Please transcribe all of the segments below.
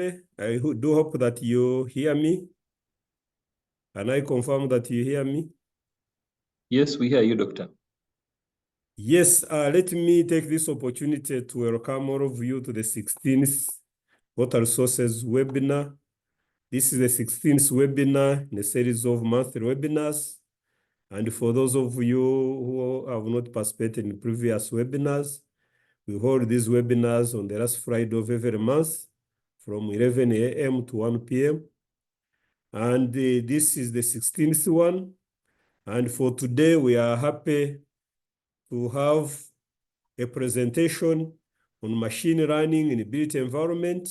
I do hope that you hear me. Can I confirm that you hear me? Yes, we hear you, Doctor. Yes, let me take this opportunity to welcome all of you to the 16th Water Resources webinar. This is the 16th webinar in a series of monthly webinars. And for those of you who have not participated in previous webinars, we hold these webinars on the last Friday of every month from 11 a.m. to 1 p.m. And this is the 16th one. And for today, we are happy to have a presentation on machine learning in built environment.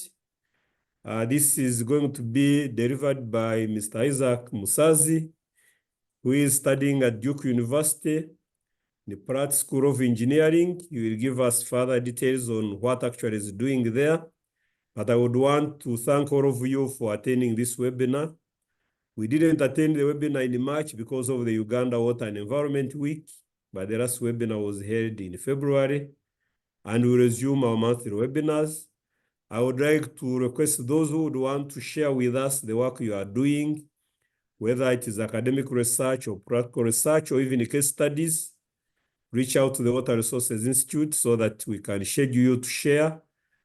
This is going to be delivered by Mr. Isaac Musazi, who is studying at Duke University in the Pratt School of Engineering. He will give us further details on what actually is doing there. But I would want to thank all of you for attending this webinar. We didn't attend the webinar in March because of the Uganda Water and Environment Week, but the last webinar was held in February, and we resume our monthly webinars. I would like to request those who would want to share with us the work you are doing, whether it is academic research or practical research or even case studies, reach out to the Water Resources Institute so that we can schedule you to share.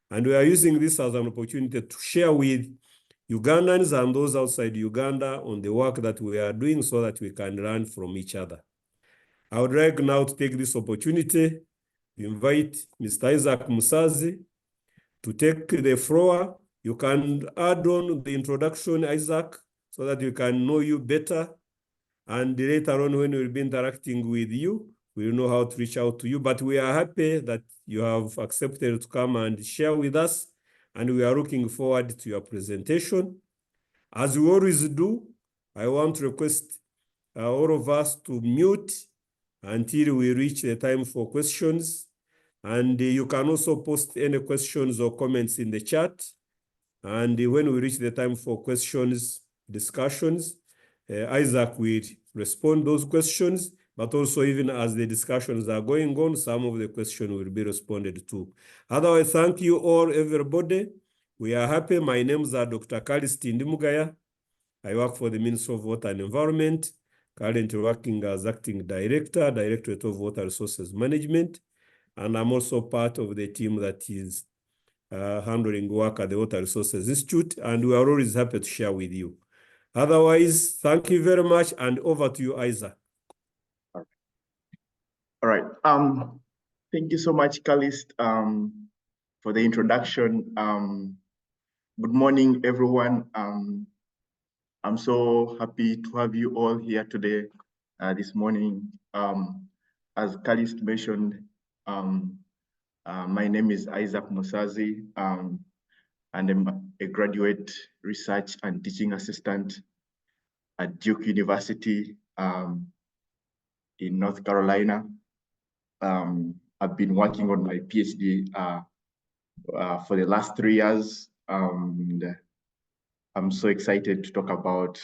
And we are using this as an opportunity to share with Ugandans and those outside Uganda on the work that we are doing so that we can learn from each other. I would like now to take this opportunity to invite Mr. Isaac Musazi to take the floor. You can add on the introduction, Isaac, so that we can know you better. And later on, when we'll be interacting with you, we'll know how to reach out to you. But we are happy that you have accepted to come and share with us. And we are looking forward to your presentation. As we always do, I want to request all of us to mute until we reach the time for questions. And you can also post any questions or comments in the chat. And when we reach the time for questions, discussions, Isaac will respond those questions, but also even as the discussions are going on, some of the questions will be responded to. Otherwise, thank you all, everybody. We are happy. My name is Dr. Kalisti Ndimugaya. I work for the Ministry of Water and Environment, currently working as Acting Director, Directorate of Water Resources Management, and I'm also part of the team that is handling work at the Water Resources Institute, and we are always happy to share with you. Otherwise, thank you very much, and over to you, Isaac. All right. Thank you so much, Calist, for the introduction. Good morning, everyone. I'm so happy to have you all here today, this morning. As Calist mentioned, my name is Isaac Musazi, and I'm a graduate research and teaching assistant at Duke University in North Carolina. I've been working on my PhD for the last 3 years. And I'm so excited to talk about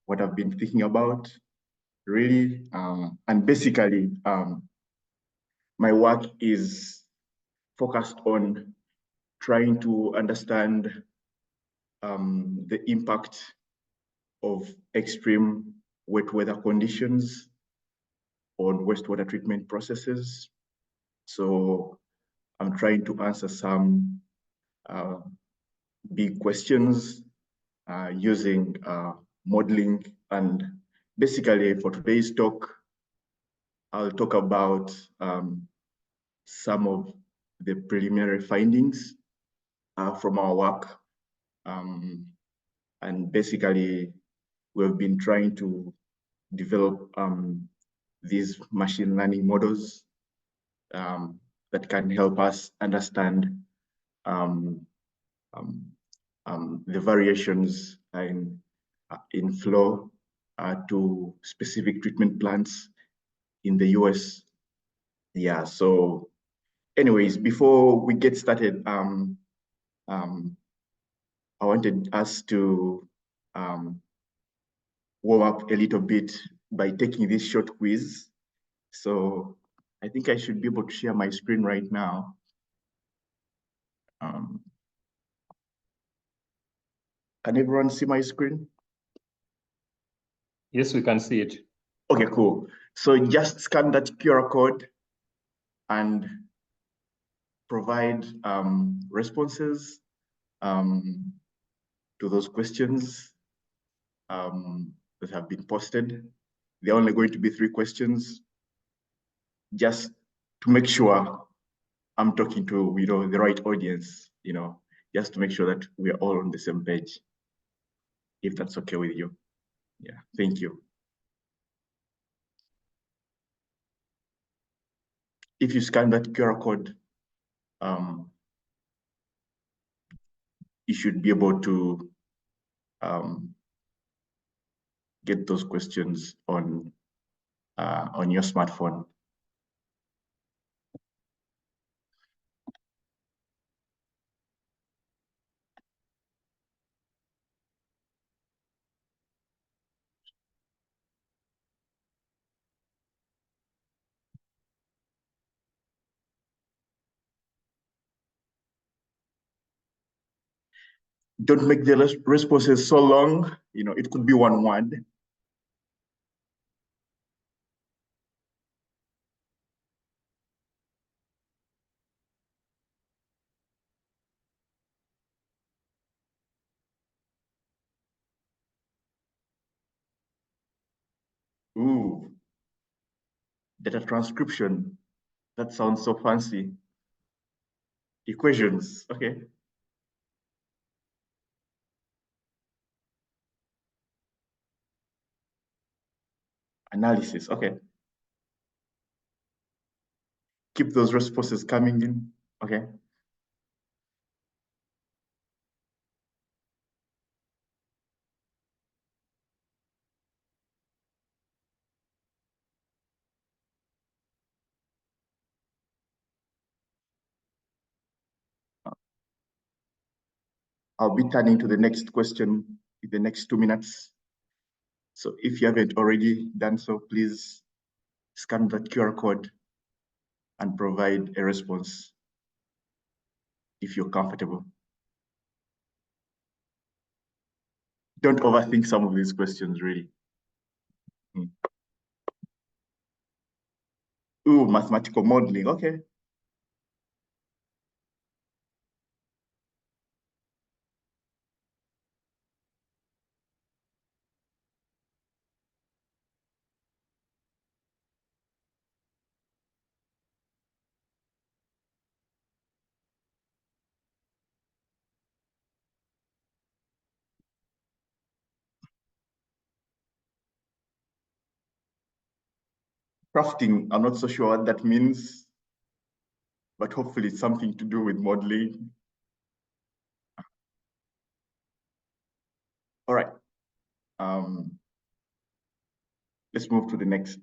what I've been thinking about, really. And basically, my work is focused on trying to understand the impact of extreme wet weather conditions on wastewater treatment processes. So I'm trying to answer some big questions using modeling. And basically for today's talk, I'll talk about some of the preliminary findings from our work. And basically, we've been trying to develop these machine learning models that can help us understand the variations in flow to specific treatment plants in the US. Yeah, so anyways, before we get started, I wanted us to warm up a little bit by taking this short quiz. So I think I should be able to share my screen right now. Can everyone see my screen? Yes, we can see it. Okay, cool. So just scan that QR code and provide responses to those questions that have been posted. There are only going to be 3 questions, just to make sure I'm talking to the right audience, just to make sure that we are all on the same page, if that's okay with you. Yeah, thank you. If you scan that QR code, you should be able to get those questions on your smartphone. Don't make the responses so long. It could be one word. Ooh, data transcription. That sounds so fancy. Equations, okay. Analysis, okay. Keep those responses coming in, okay. I'll be turning to the next question in the next 2 minutes. So if you haven't already done so, please scan that QR code and provide a response if you're comfortable. Don't overthink some of these questions, really. Ooh, mathematical modeling, okay. Crafting, I'm not so sure what that means, but hopefully it's something to do with modeling. All right. Let's move to the next.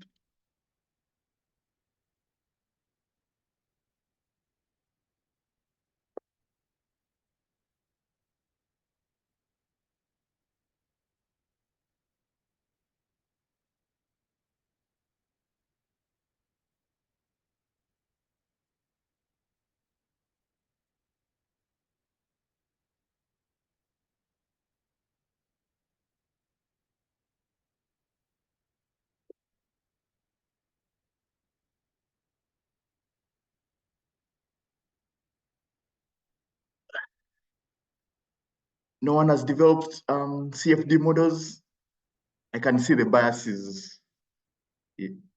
No one has developed CFD models. I can see the biases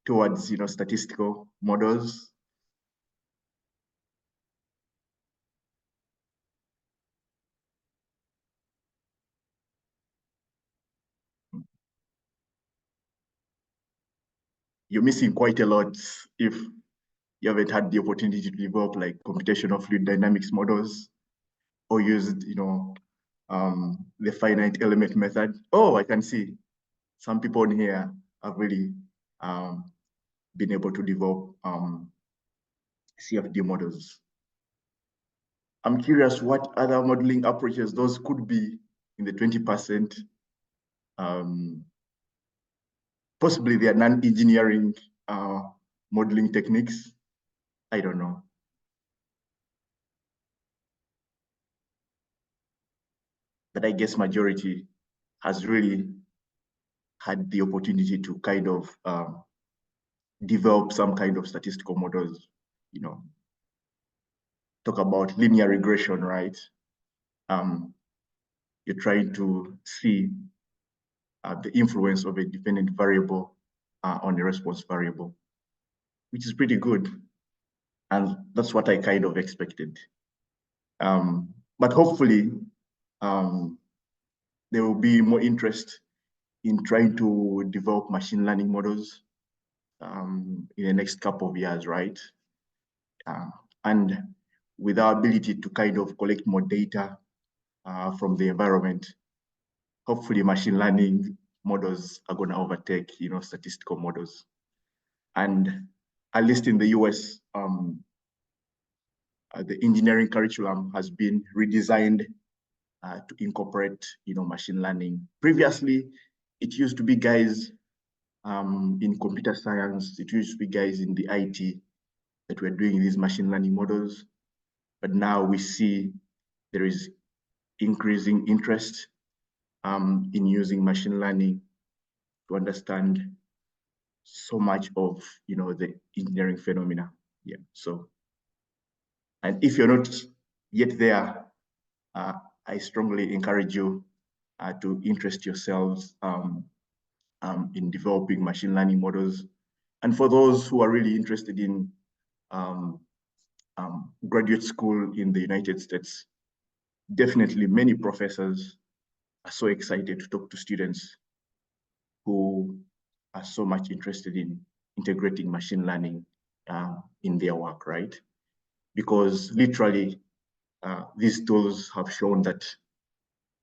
towards statistical models. You're missing quite a lot if you haven't had the opportunity to develop like computational fluid dynamics models or used the finite element method. Oh, I can see some people in here have really been able to develop CFD models. I'm curious what other modeling approaches those could be in the 20%. Possibly they are non-engineering modeling techniques. I don't know. but I guess majority has really had the opportunity to kind of develop some kind of statistical models, talk about linear regression, right? You're trying to see the influence of a dependent variable on the response variable, which is pretty good. And that's what I kind of expected. But hopefully, there will be more interest in trying to develop machine learning models in the next couple of years, right? And with our ability to kind of collect more data from the environment, hopefully machine learning models are going to overtake, statistical models. And at least in the US, the engineering curriculum has been redesigned to incorporate, machine learning. Previously, it used to be guys in computer science, it used to be guys in the IT that were doing these machine learning models. But now we see there is increasing interest in using machine learning to understand so much of the engineering phenomena. Yeah. So, and if you're not yet there, I strongly encourage you to interest yourselves in developing machine learning models. And for those who are really interested in graduate school in the United States, definitely many professors are so excited to talk to students who are so much interested in integrating machine learning in their work, right? Because literally, these tools have shown that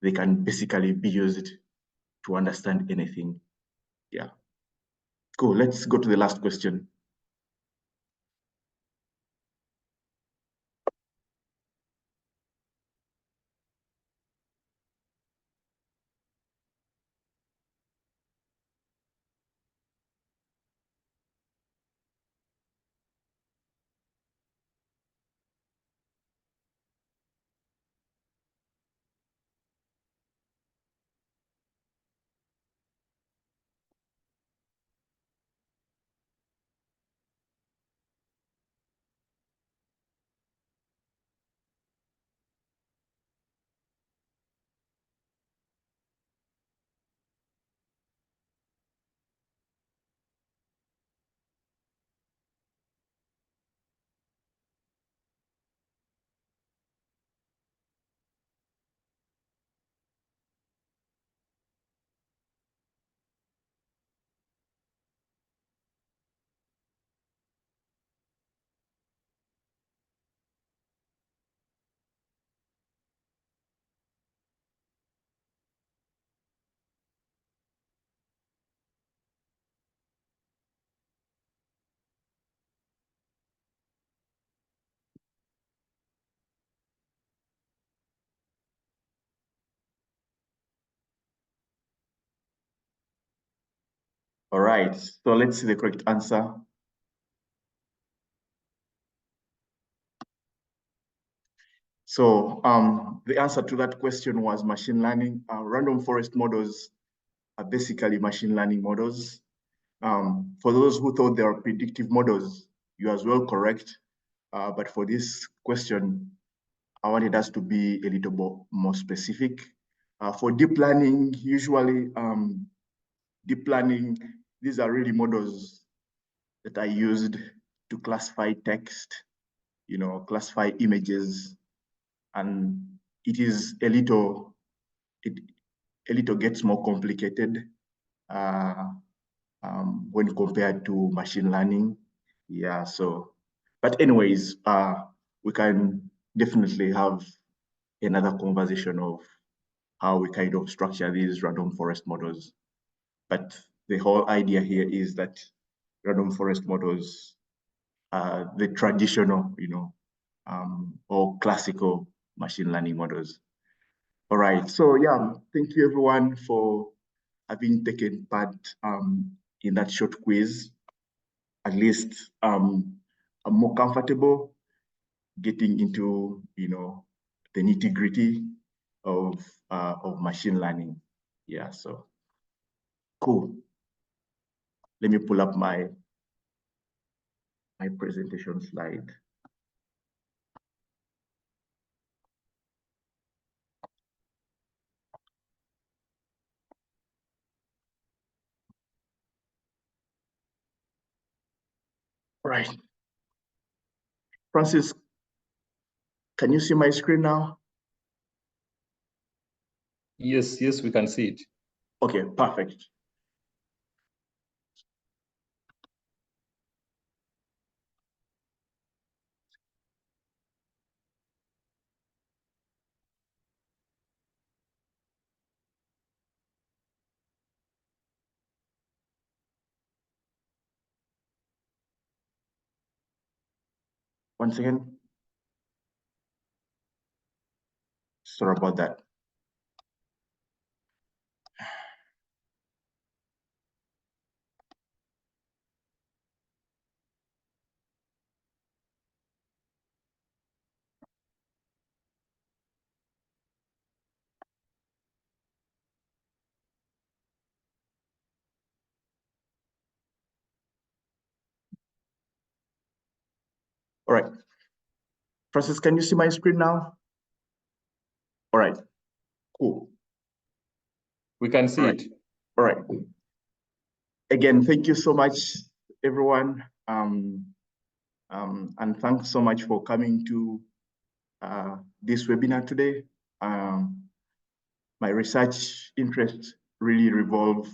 they can basically be used to understand anything. Yeah. Cool. Let's go to the last question. All right, so let's see the correct answer. So the answer to that question was machine learning. Random forest models are basically machine learning models. For those who thought they are predictive models, you are as well correct. But for this question, I wanted us to be a little more specific. For deep learning, usually deep learning, these are really models that are used to classify text, classify images, and it is a little gets more complicated when compared to machine learning. Yeah, so, but anyways, we can definitely have another conversation of how we kind of structure these random forest models. But the whole idea here is that random forest models are the traditional, or classical machine learning models. All right, so yeah, thank you everyone for having taken part in that short quiz. At least I'm more comfortable getting into, the nitty-gritty of machine learning. Yeah, so cool. Let me pull up my presentation slide. Right. Francis, can you see my screen now? Yes, yes, we can see it. Okay, perfect. Once again, sorry about that. All right. Francis, can you see my screen now? All right, cool. We can see it. All right. Again, thank you so much, everyone. And thanks so much for coming to this webinar today. My research interests really revolve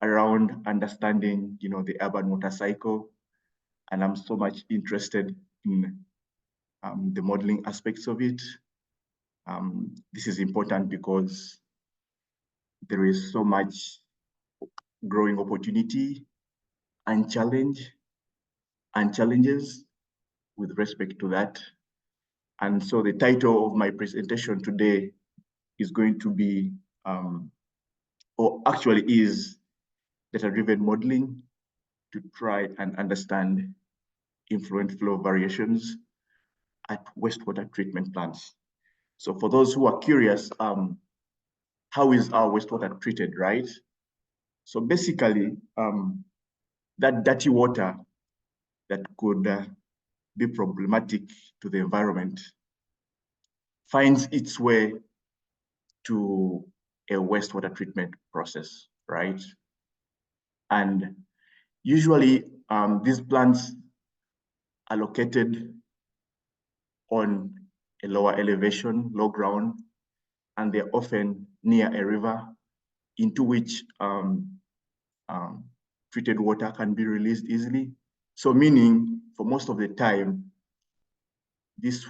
around understanding, the urban water cycle, and I'm so much interested in the modeling aspects of it. This is important because there is so much growing opportunity and challenges with respect to that. And so the title of my presentation today is going to be, or actually is, data-driven modeling to try and understand influent flow variations at wastewater treatment plants. So for those who are curious, how is our wastewater treated, right? So basically, that dirty water that could be problematic to the environment finds its way to a wastewater treatment process, right? And usually these plants are located on a lower elevation, low ground, and they're often near a river into which treated water can be released easily. So meaning for most of the time, this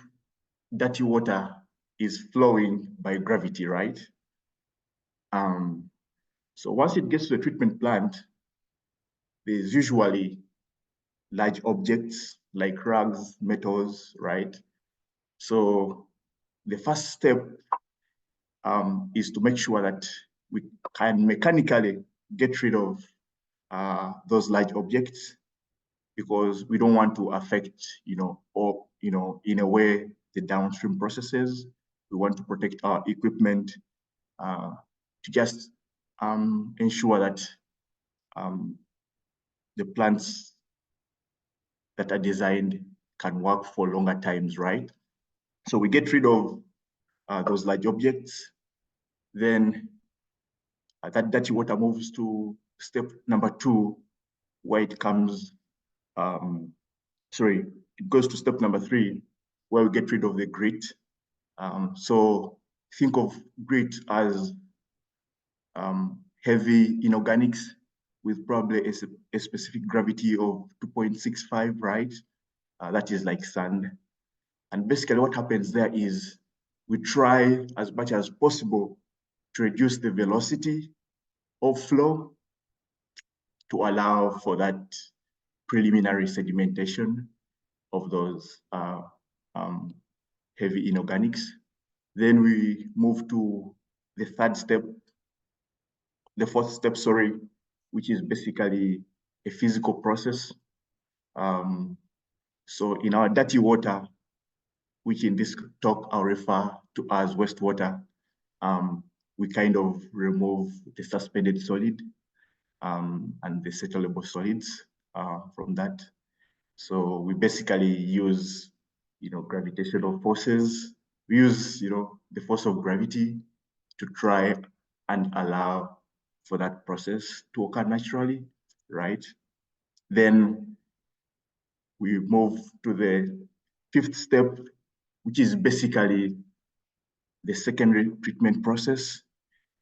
dirty water is flowing by gravity, right? So once it gets to the treatment plant, there's usually large objects like rugs, metals, right? So the first step is to make sure that we can mechanically get rid of those large objects, because we don't want to affect, or, in a way, the downstream processes. We want to protect our equipment to just ensure that the plants that are designed can work for longer times, right? So we get rid of those large objects. Then that dirty water moves to step number 2, where it comes, it goes to step number 3, where we get rid of the grit. So think of grit as heavy inorganics with probably a specific gravity of 2.65, right? That is like sand. And basically what happens there is we try as much as possible to reduce the velocity of flow to allow for that preliminary sedimentation of those heavy inorganics. Then we move to the fourth step, which is basically a physical process. So in our dirty water, which in this talk I'll refer to as wastewater, we kind of remove the suspended solid and the settlable solids from that. So we basically use, gravitational forces. We use, the force of gravity to try and allow for that process to occur naturally, right? Then we move to the fifth step, which is basically the secondary treatment process.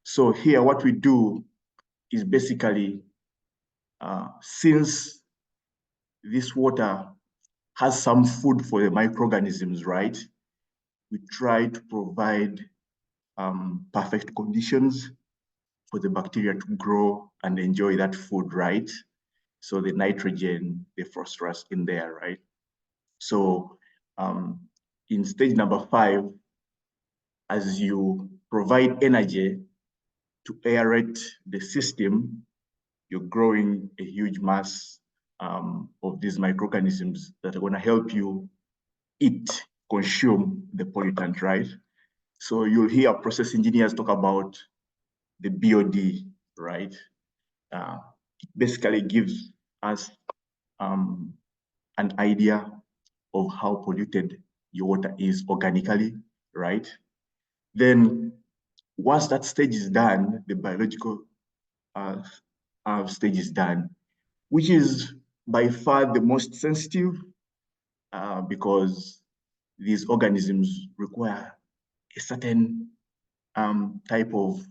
So here, what we do is basically, since this water has some food for the microorganisms, right? We try to provide perfect conditions for the bacteria to grow and enjoy that food, right? So the nitrogen, the phosphorus in there, right? So in stage number 5, as you provide energy to aerate the system, you're growing a huge mass of these microorganisms that are going to help you eat, consume the pollutant, right? So you'll hear process engineers talk about the BOD, right? It basically gives us an idea of how polluted your water is organically, right? Then once that stage is done, the biological stage is done, which is by far the most sensitive because these organisms require a certain type of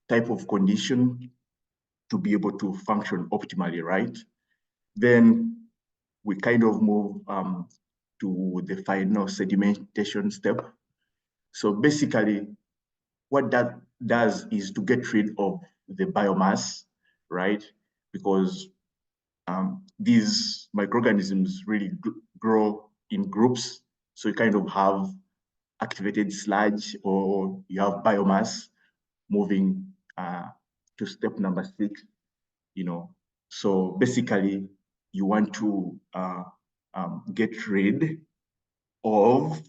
type of condition to be able to function optimally, right? Then we kind of move to the final sedimentation step. So basically, what that does is to get rid of the biomass, right? Because these microorganisms really grow in groups. So you kind of have activated sludge or you have biomass moving to step number 6, So basically, you want to get rid of,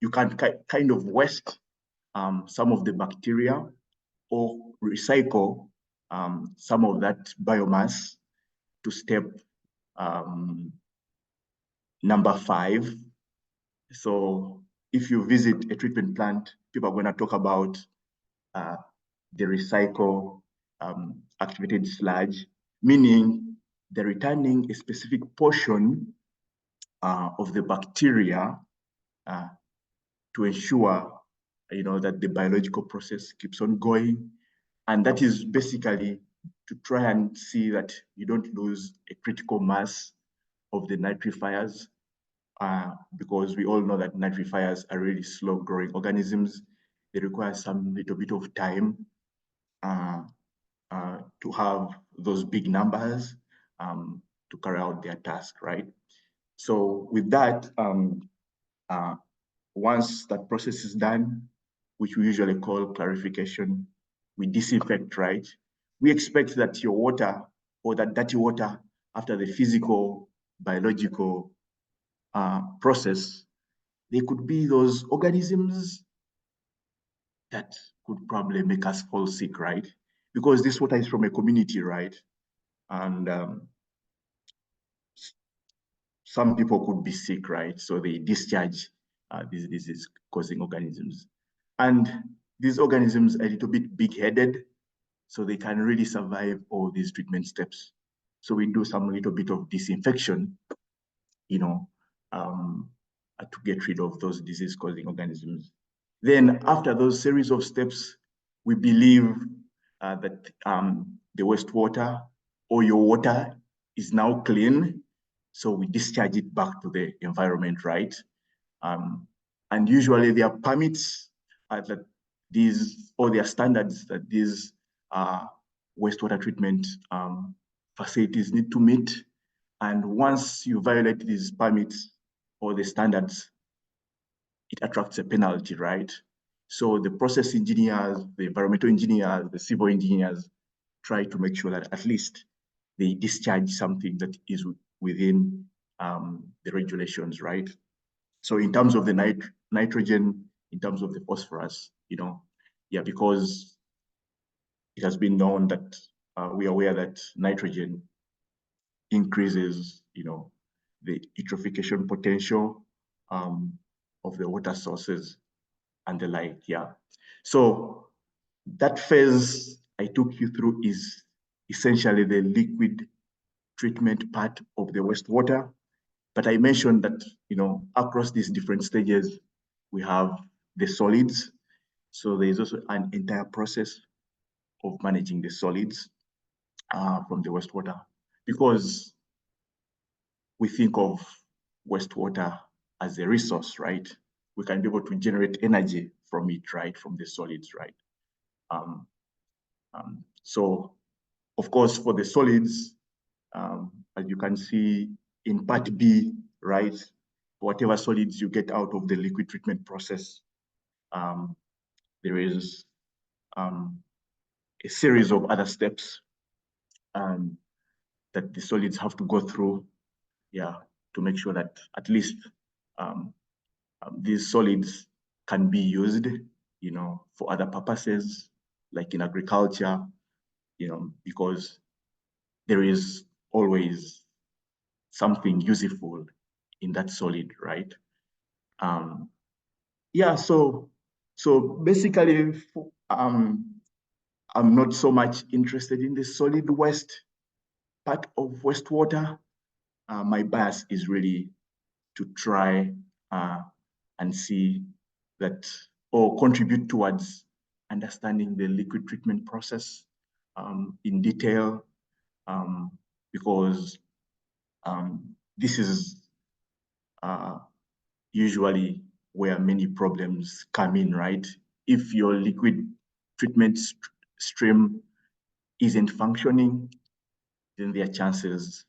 you can kind of waste some of the bacteria or recycle some of that biomass to step number 5. So if you visit a treatment plant, people are going to talk about the recycle activated sludge, meaning they're returning a specific portion of the bacteria to ensure, that the biological process keeps on going. And that is basically to try and see that you don't lose a critical mass of the nitrifiers, because we all know that nitrifiers are really slow growing organisms. They require some little bit of time to have those big numbers to carry out their task, right? So with that, once that process is done, which we usually call clarification, we disinfect, right? We expect that your water or that dirty water after the physical, biological process, there could be those organisms that could probably make us fall sick, right? Because this water is from a community, right? And some people could be sick, right? So they discharge these disease-causing organisms. And these organisms are a little bit big-headed, so they can really survive all these treatment steps. So we do some little bit of disinfection, to get rid of those disease-causing organisms. Then after those series of steps, we believe that the wastewater or your water is now clean. So we discharge it back to the environment, right? And usually there are permits that these, or there are standards that these wastewater treatment facilities need to meet. And once you violate these permits or the standards, it attracts a penalty, right? So the process engineers, the environmental engineers, the civil engineers try to make sure that at least they discharge something that is within the regulations, right? So in terms of the nitrogen, in terms of the phosphorus, yeah, because it has been known that we are aware that nitrogen increases, the eutrophication potential of the water sources and the like, yeah. So that phase I took you through is essentially the liquid treatment part of the wastewater. But I mentioned that, across these different stages, we have the solids. So there is also an entire process of managing the solids from the wastewater, because we think of wastewater as a resource, right? We can be able to generate energy from it, right? From the solids, right? So, of course, for the solids, as you can see in part B, right? Whatever solids you get out of the liquid treatment process, there is a series of other steps that the solids have to go through, yeah, to make sure that at least these solids can be used, for other purposes, like in agriculture, because there is always something useful in that solid, right? Yeah, so basically, I'm not so much interested in the solid waste part of wastewater. My bias is really to try and see that, or contribute towards understanding the liquid treatment process in detail, because this is usually where many problems come in, right? If your liquid treatment stream isn't functioning, then there are chances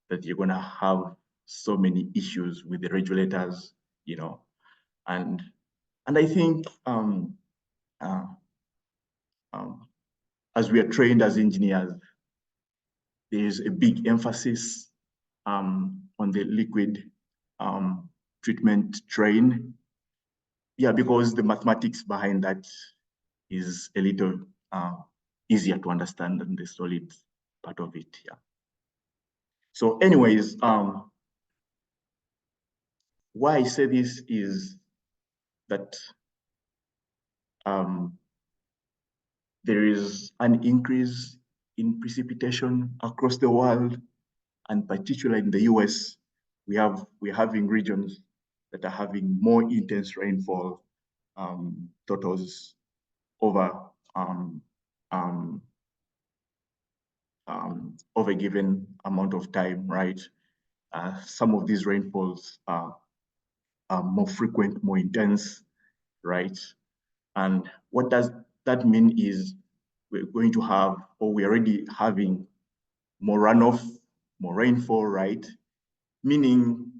that you're gonna have so many issues with the regulators, and I think as we are trained as engineers, there is a big emphasis on the liquid treatment train. Yeah, because the mathematics behind that is a little easier to understand than the solid part of it. Yeah. So, anyways, why I say this is that there is an increase in precipitation across the world, and particularly in the US, we're having regions that are having more intense rainfall totals over over a given amount of time, right? Some of these rainfalls are more frequent, more intense, right? And what does that mean is we're going to have, or we're already having, more runoff, more rainfall, right? Meaning,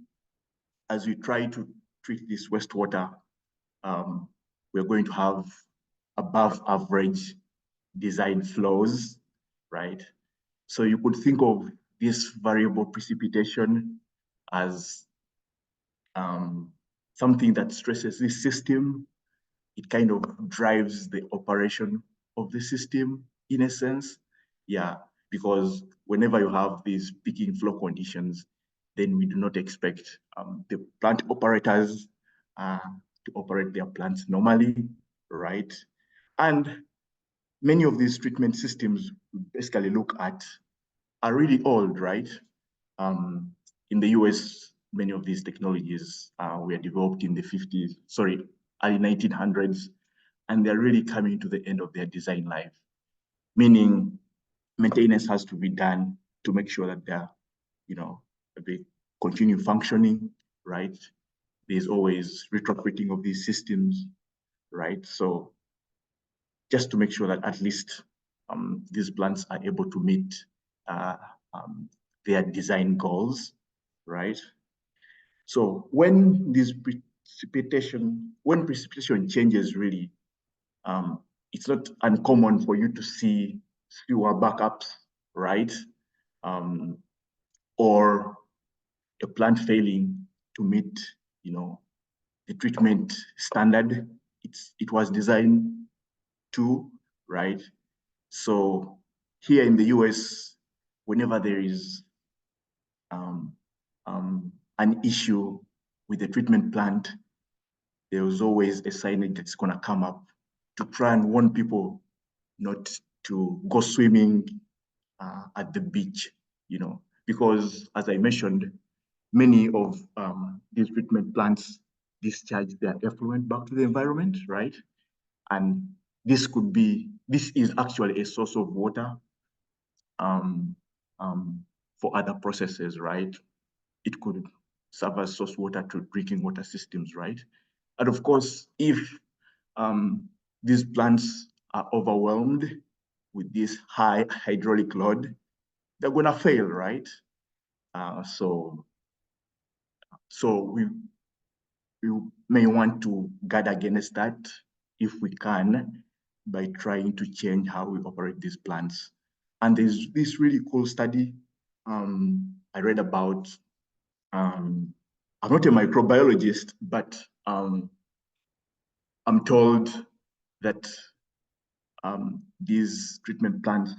as we try to treat this wastewater, we're going to have above average design flows, right? So you could think of this variable precipitation as something that stresses this system. It kind of drives the operation of the system in a sense. Yeah, because whenever you have these peaking flow conditions, then we do not expect the plant operators to operate their plants normally, right? And many of these treatment systems we basically look at are really old, right? In the US, many of these technologies were developed in the early 1900s, and they're really coming to the end of their design life, meaning maintenance has to be done to make sure that they continue functioning, right? There's always retrofitting of these systems, right? So just to make sure that at least these plants are able to meet their design goals, right? So when precipitation changes, really, it's not uncommon for you to see fewer backups, right? Or a plant failing to meet, the treatment standard it was designed to, right? So here in the US, whenever there is an issue with the treatment plant, there's always a signage that's gonna come up to try and warn people not to go swimming at the beach, because as I mentioned, many of these treatment plants discharge their effluent back to the environment, right? And this is actually a source of water for other processes, right? It could serve as source water to drinking water systems, right? And of course, if these plants are overwhelmed with this high hydraulic load, they're gonna fail, right? So we may want to guard against that if we can by trying to change how we operate these plants. And there's this really cool study I read about. I'm not a microbiologist, but I'm told that these treatment plants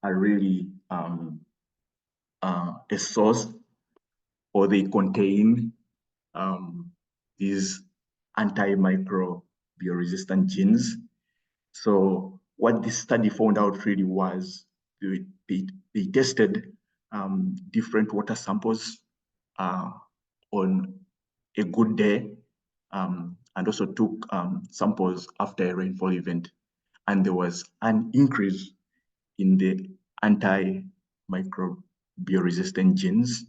are really a source, or they contain these antimicrobial resistant genes. So what this study found out really was they tested different water samples on a good day, and also took samples after a rainfall event. And there was an increase in the antimicrobial resistant genes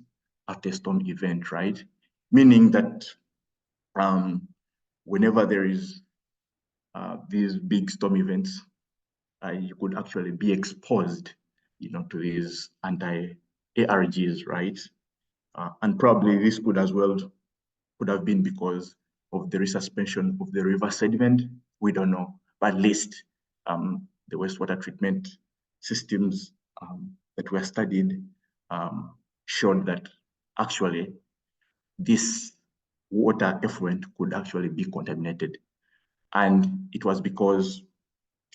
after a storm event, right? Meaning that whenever there is these big storm events, you could actually be exposed, to these anti-ARGs, right? And probably this could have been because of the resuspension of the river sediment. We don't know, but at least the wastewater treatment systems that were studied showed that actually this water effluent could actually be contaminated. And it was because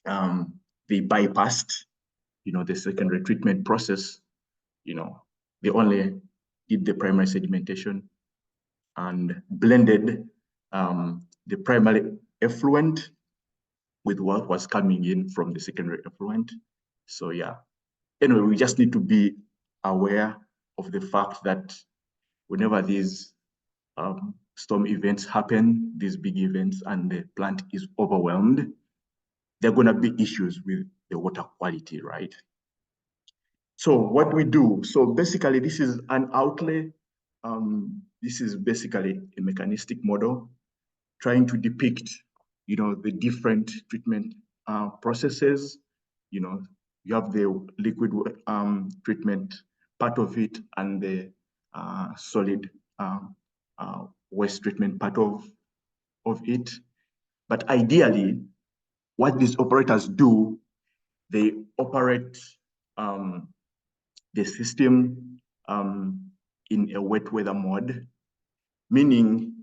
they bypassed, the secondary treatment process. They only did the primary sedimentation and blended the primary effluent with what was coming in from the secondary effluent. So yeah, anyway, we just need to be aware of the fact that whenever these storm events happen, these big events, and the plant is overwhelmed, there are going to be issues with the water quality, right? So what we do, so basically this is an outlay. This is basically a mechanistic model trying to depict, the different treatment processes. You have the liquid treatment part of it and the solid waste treatment part of it. But ideally, what these operators do, they operate the system in a wet weather mode, meaning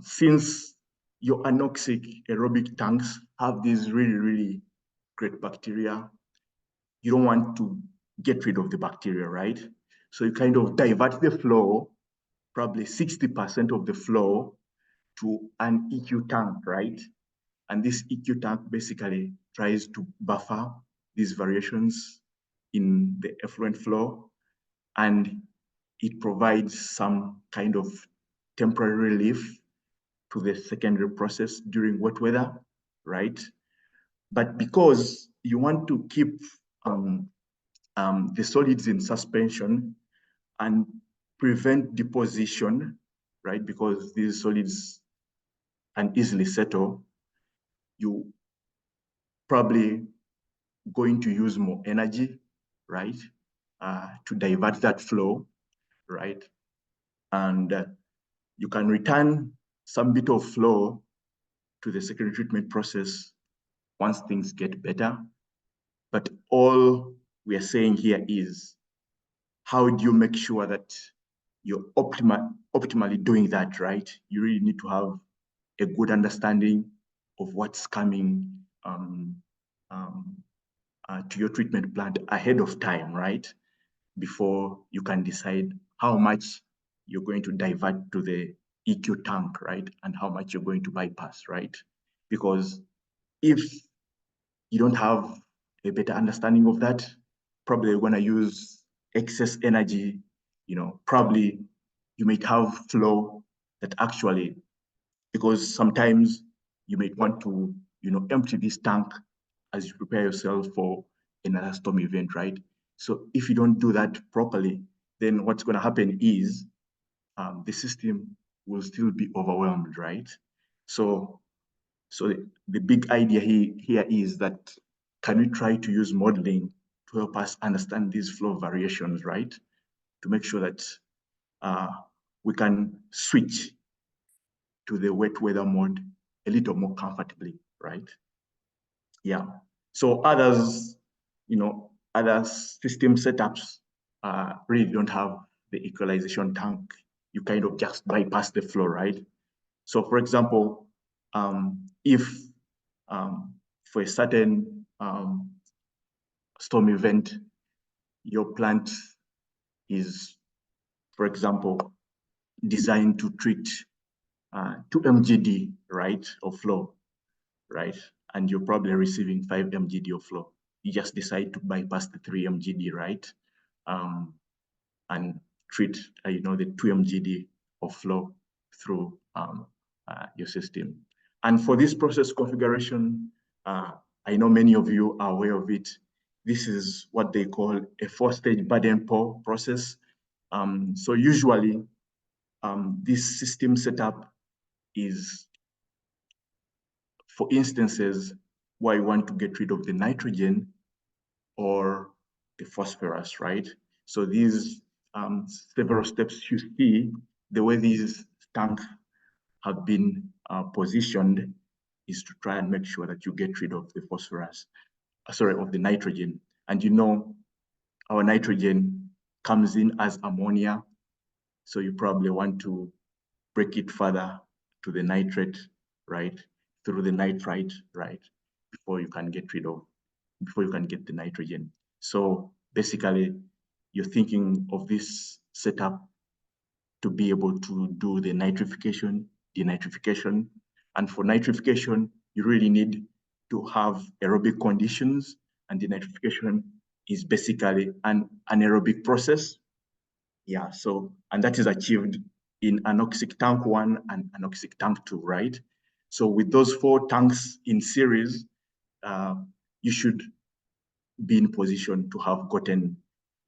since your anoxic aerobic tanks have these really, really great bacteria, you don't want to get rid of the bacteria, right? So you kind of divert the flow, probably 60% of the flow, to an EQ tank, right? And this EQ tank basically tries to buffer these variations in the effluent flow, and it provides some kind of temporary relief to the secondary process during wet weather, right? But because you want to keep the solids in suspension and prevent deposition, right? Because these solids can easily settle, you probably going to use more energy, right? To divert that flow, right? And you can return some bit of flow to the secondary treatment process once things get better. But all we are saying here is, how do you make sure that you're optimally doing that, right? You really need to have a good understanding of what's coming to your treatment plant ahead of time, right? Before you can decide how much you're going to divert to the EQ tank, right? And how much you're going to bypass, right? Because if you don't have a better understanding of that, probably you're going to use excess energy, probably you might have flow that actually, because sometimes you might want to, empty this tank as you prepare yourself for another storm event, right? So if you don't do that properly, then what's going to happen is the system will still be overwhelmed, right? So the big idea here is that can we try to use modeling to help us understand these flow variations, right? To make sure that we can switch to the wet weather mode a little more comfortably, right? Yeah. So others, other system setups really don't have the equalization tank. You kind of just bypass the flow, right? So for example, if for a certain storm event, your plant is, for example, designed to treat 2 mgd, right, of flow, right? And you're probably receiving 5 mgd of flow. You just decide to bypass the 3 mgd, right? And treat, the 2 mgd of flow through your system. And for this process configuration, I know many of you are aware of it. This is what they call a 4-stage burden pour process. So usually, this system setup is for instances where you want to get rid of the nitrogen or the phosphorus, right? So these several steps you see, the way these tanks have been positioned is to try and make sure that you get rid of the phosphorus, of the nitrogen. And our nitrogen comes in as ammonia. So you probably want to break it further to the nitrate, right? Through the nitrite, right? Before you can get the nitrogen. So basically, you're thinking of this setup to be able to do the nitrification, denitrification. And for nitrification, you really need to have aerobic conditions, and denitrification is basically an anaerobic process. Yeah, so, and that is achieved in anoxic tank 1 and anoxic tank 2, right? So with those 4 tanks in series, you should be in position to have gotten,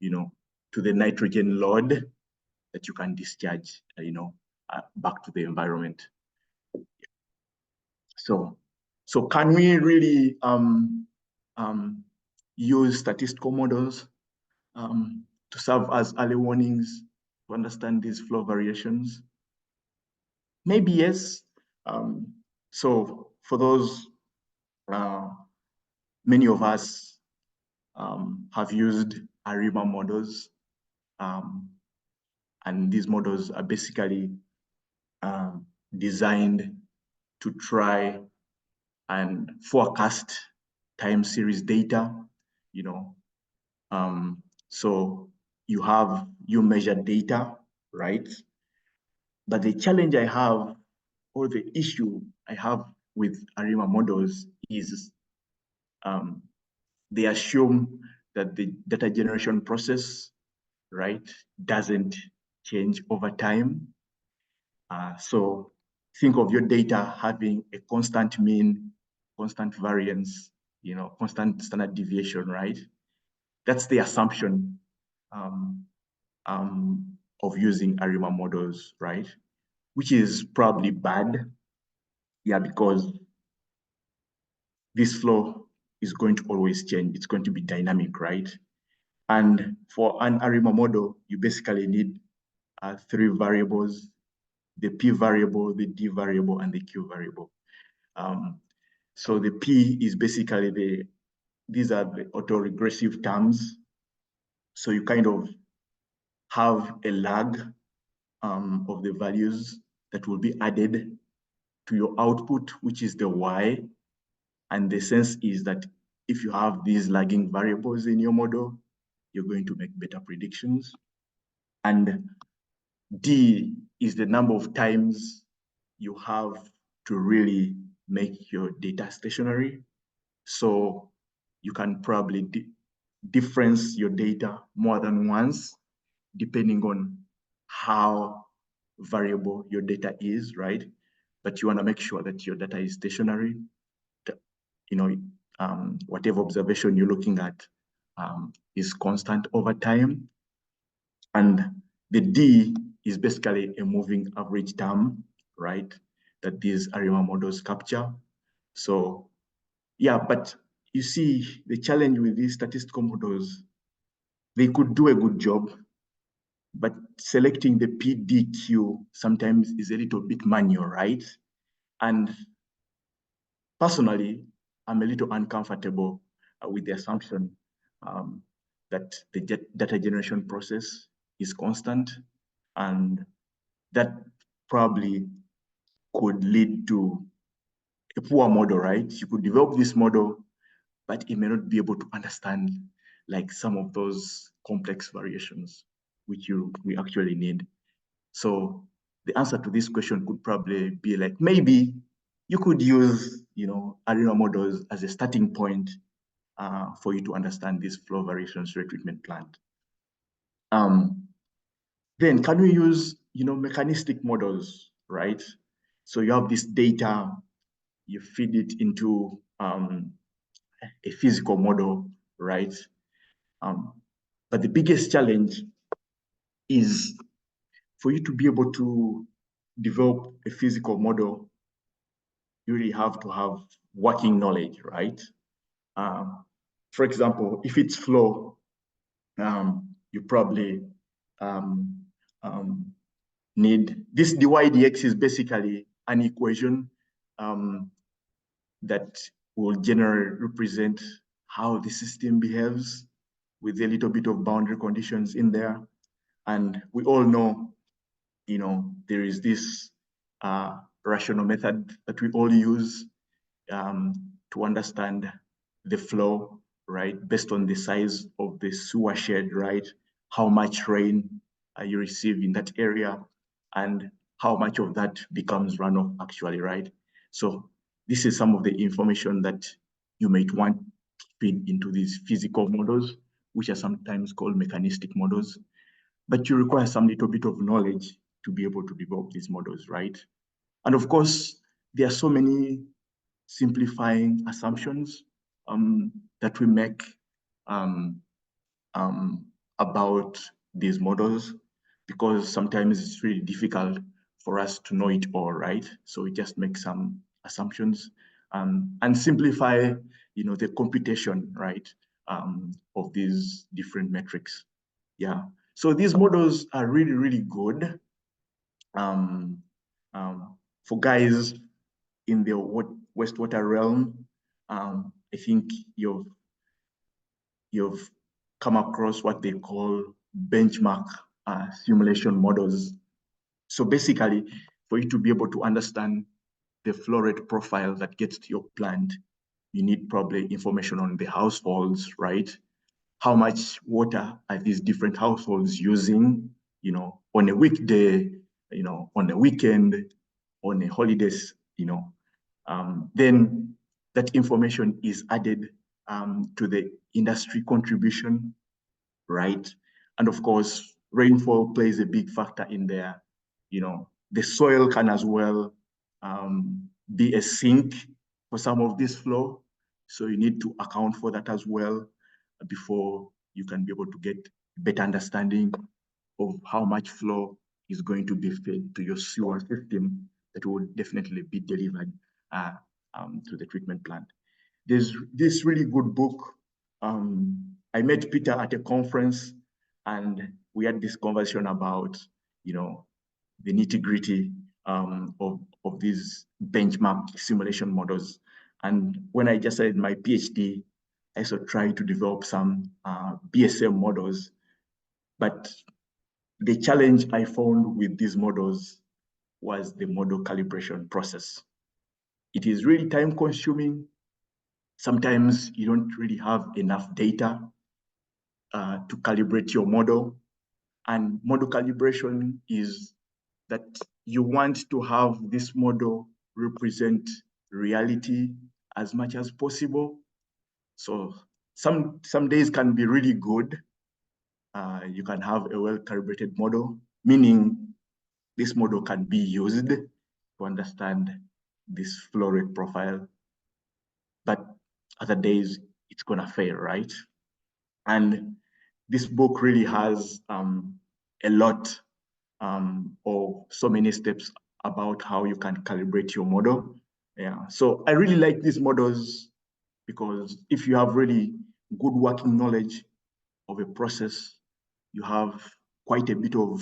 to the nitrogen load that you can discharge, back to the environment. So can we really use statistical models to serve as early warnings to understand these flow variations? Maybe yes. So for those, many of us have used ARIMA models, and these models are basically designed to try and forecast time series data, so you measure data, right? But the challenge I have, or the issue I have with ARIMA models is they assume that the data generation process, right, doesn't change over time. So think of your data having a constant mean, constant variance, constant standard deviation, right? That's the assumption of using ARIMA models, right? Which is probably bad, yeah, because this flow is going to always change. It's going to be dynamic, right? And for an ARIMA model, you basically need 3 variables: the P variable, the D variable, and the Q variable. So the P is basically these are the autoregressive terms. So you kind of have a lag of the values that will be added to your output, which is the Y. And the sense is that if you have these lagging variables in your model, you're going to make better predictions. And D is the number of times you have to really make your data stationary. So you can probably difference your data more than once, depending on how variable your data is, right? But you want to make sure that your data is stationary. Whatever observation you're looking at is constant over time. And the D is basically a moving average term, right? That these ARIMA models capture. So yeah, but you see the challenge with these statistical models, they could do a good job, but selecting the PDQ sometimes is a little bit manual, right? And personally, I'm a little uncomfortable with the assumption that the data generation process is constant, and that probably could lead to a poor model, right? You could develop this model, but it may not be able to understand like some of those complex variations which we actually need. So the answer to this question could probably be like, maybe you could use, ARIMA models as a starting point for you to understand these flow variations retreatment plant. Then can we use, mechanistic models, right? So you have this data, you feed it into a physical model, right? But the biggest challenge is for you to be able to develop a physical model, you really have to have working knowledge, right? For example, if it's flow, you probably need this dy dx is basically an equation that will generally represent how the system behaves with a little bit of boundary conditions in there. And we all know, there is this rational method that we all use to understand the flow, right? Based on the size of the sewer shed, right? How much rain you receive in that area and how much of that becomes runoff actually, right? So this is some of the information that you might want to feed into these physical models, which are sometimes called mechanistic models, but you require some little bit of knowledge to be able to develop these models, right? And of course, there are so many simplifying assumptions that we make about these models, because sometimes it's really difficult for us to know it all, right? So we just make some assumptions and simplify, the computation, right, of these different metrics. Yeah. So these models are really, really good for guys in the wastewater realm. I think you've come across what they call benchmark simulation models. So basically, for you to be able to understand the flow rate profile that gets to your plant, you need probably information on the households, right? How much water are these different households using, on a weekday, on a weekend, on a holidays, then that information is added to the industry contribution, right? And of course, rainfall plays a big factor in there. The soil can as well be a sink for some of this flow. So you need to account for that as well before you can be able to get better understanding of how much flow is going to be fed to your sewer system that will definitely be delivered to the treatment plant. There's this really good book. I met Peter at a conference and we had this conversation about, the nitty-gritty of these benchmark simulation models. And when I just started my PhD, I also tried to develop some BSM models, but the challenge I found with these models was the model calibration process. It is really time consuming. Sometimes you don't really have enough data to calibrate your model. And model calibration is that you want to have this model represent reality as much as possible. So some days can be really good. You can have a well-calibrated model, meaning this model can be used to understand this flow rate profile. But other days, it's gonna fail, right? And this book really has a lot or so many steps about how you can calibrate your model. Yeah, so I really like these models because if you have really good working knowledge of a process, you have quite a bit of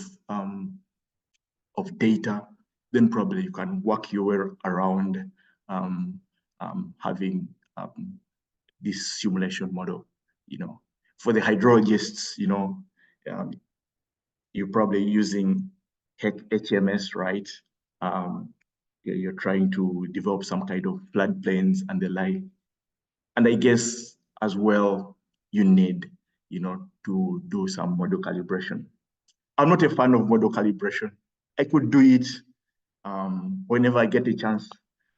data, then probably you can work your way around having this simulation model. For the hydrologists, you're probably using HMS, right? You're trying to develop some kind of floodplains and the like. And I guess as well, you need, to do some model calibration. I'm not a fan of model calibration. I could do it whenever I get a chance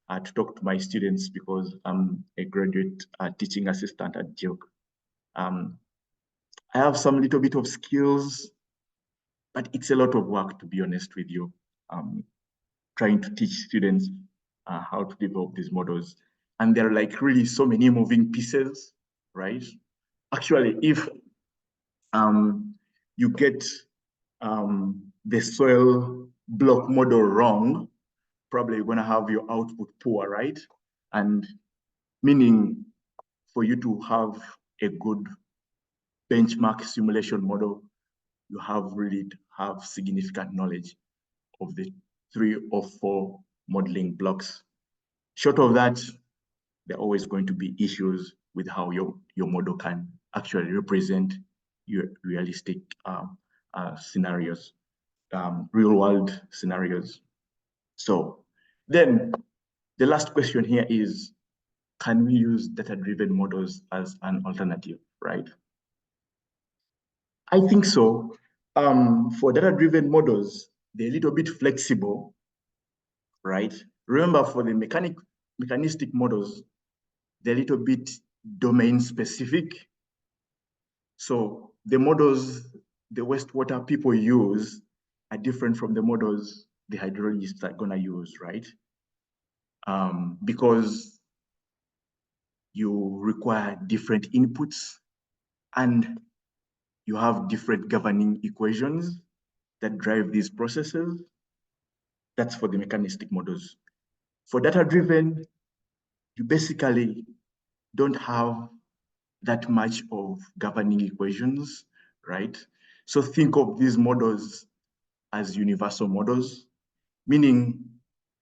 to talk to my students because I'm a graduate teaching assistant at Duke. I have some little bit of skills, but it's a lot of work, to be honest with you, trying to teach students how to develop these models. And there are like really so many moving pieces, right? Actually, if you get the soil block model wrong, probably you're gonna have your output poor, right? And meaning for you to have a good benchmark simulation model, you have really to have significant knowledge of the 3 or 4 modeling blocks. Short of that, there are always going to be issues with how your model can actually represent your realistic scenarios, real world scenarios. So then the last question here is, can we use data-driven models as an alternative, right? I think so. For data-driven models, they're a little bit flexible, right? Remember, for the mechanistic models, they're a little bit domain-specific. So the models the wastewater people use are different from the models the hydrologists are gonna use, right? Because you require different inputs and you have different governing equations that drive these processes. That's for the mechanistic models. For data-driven, you basically don't have that much of governing equations, right? So think of these models as universal models, meaning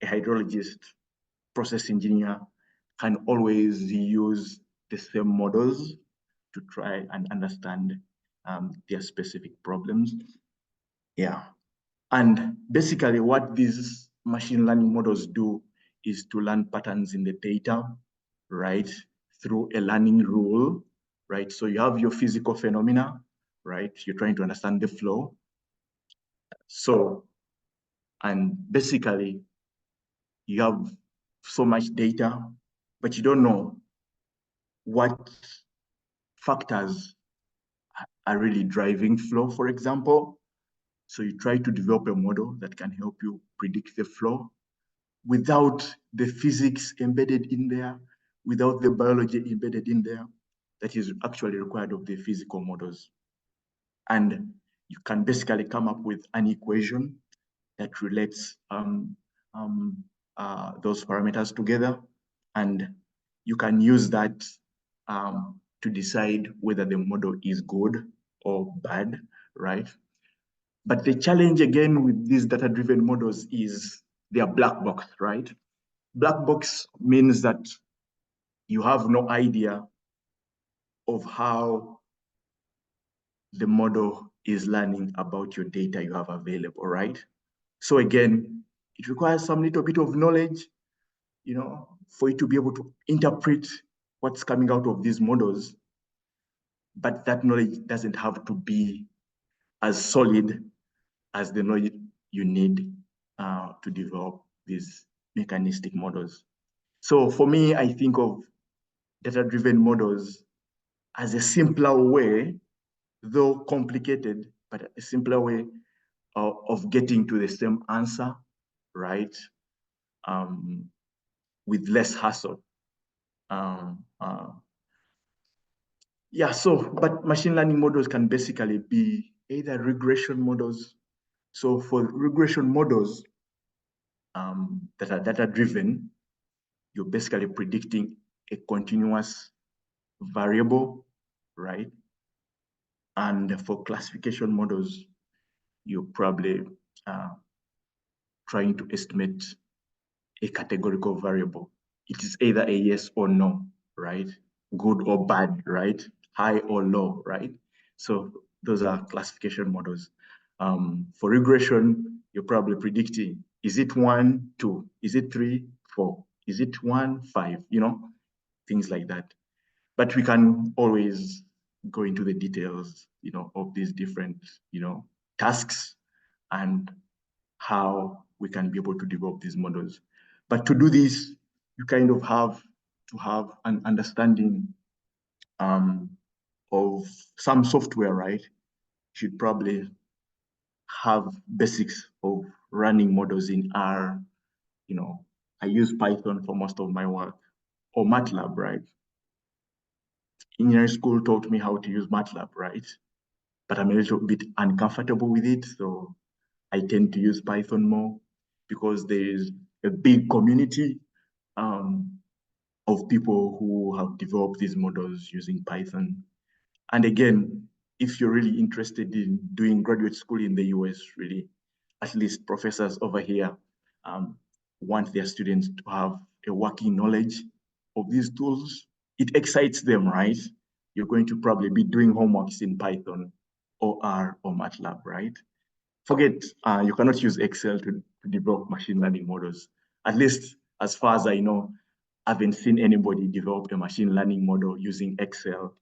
a hydrologist, process engineer can always use the same models to try and understand their specific problems. Yeah. And basically what these machine learning models do is to learn patterns in the data, right? Through a learning rule, right? So you have your physical phenomena, right? You're trying to understand the flow. So, and basically you have so much data, but you don't know what factors are really driving flow, for example. So you try to develop a model that can help you predict the flow without the physics embedded in there, without the biology embedded in there, that is actually required of the physical models. And you can basically come up with an equation that relates those parameters together. And you can use that to decide whether the model is good or bad, right? But the challenge again with these data-driven models is they are black box, right? Black box means that you have no idea of how the model is learning about your data you have available, right? So again, it requires some little bit of knowledge, for it to be able to interpret what's coming out of these models. But that knowledge doesn't have to be as solid as the knowledge you need to develop these mechanistic models. So for me, I think of data-driven models as a simpler way, though complicated, but a simpler way of getting to the same answer, right? With less hassle. But machine learning models can basically be either regression models. So for regression models that are data-driven, you're basically predicting a continuous variable, right? And for classification models, you're probably trying to estimate a categorical variable. It is either a yes or no, right? Good or bad, right? High or low, right? So those are classification models. For regression, you're probably predicting, is it 1, 2? Is it 3, 4? Is it 1, 5? Things like that. But we can always go into the details, of these different, tasks and how we can be able to develop these models. But to do this, you kind of have to have an understanding of some software, right? You should probably have basics of running models in R. I use Python for most of my work, or MATLAB, right? Engineering school taught me how to use MATLAB, right? But I'm a little bit uncomfortable with it, so I tend to use Python more because there is a big community of people who have developed these models using Python. And again, if you're really interested in doing graduate school in the US, really, at least professors over here want their students to have a working knowledge of these tools. It excites them, right? You're going to probably be doing homeworks in Python or R or MATLAB, right? Forget, you cannot use Excel to develop machine learning models. At least as far as I know, I haven't seen anybody develop a machine learning model using Excel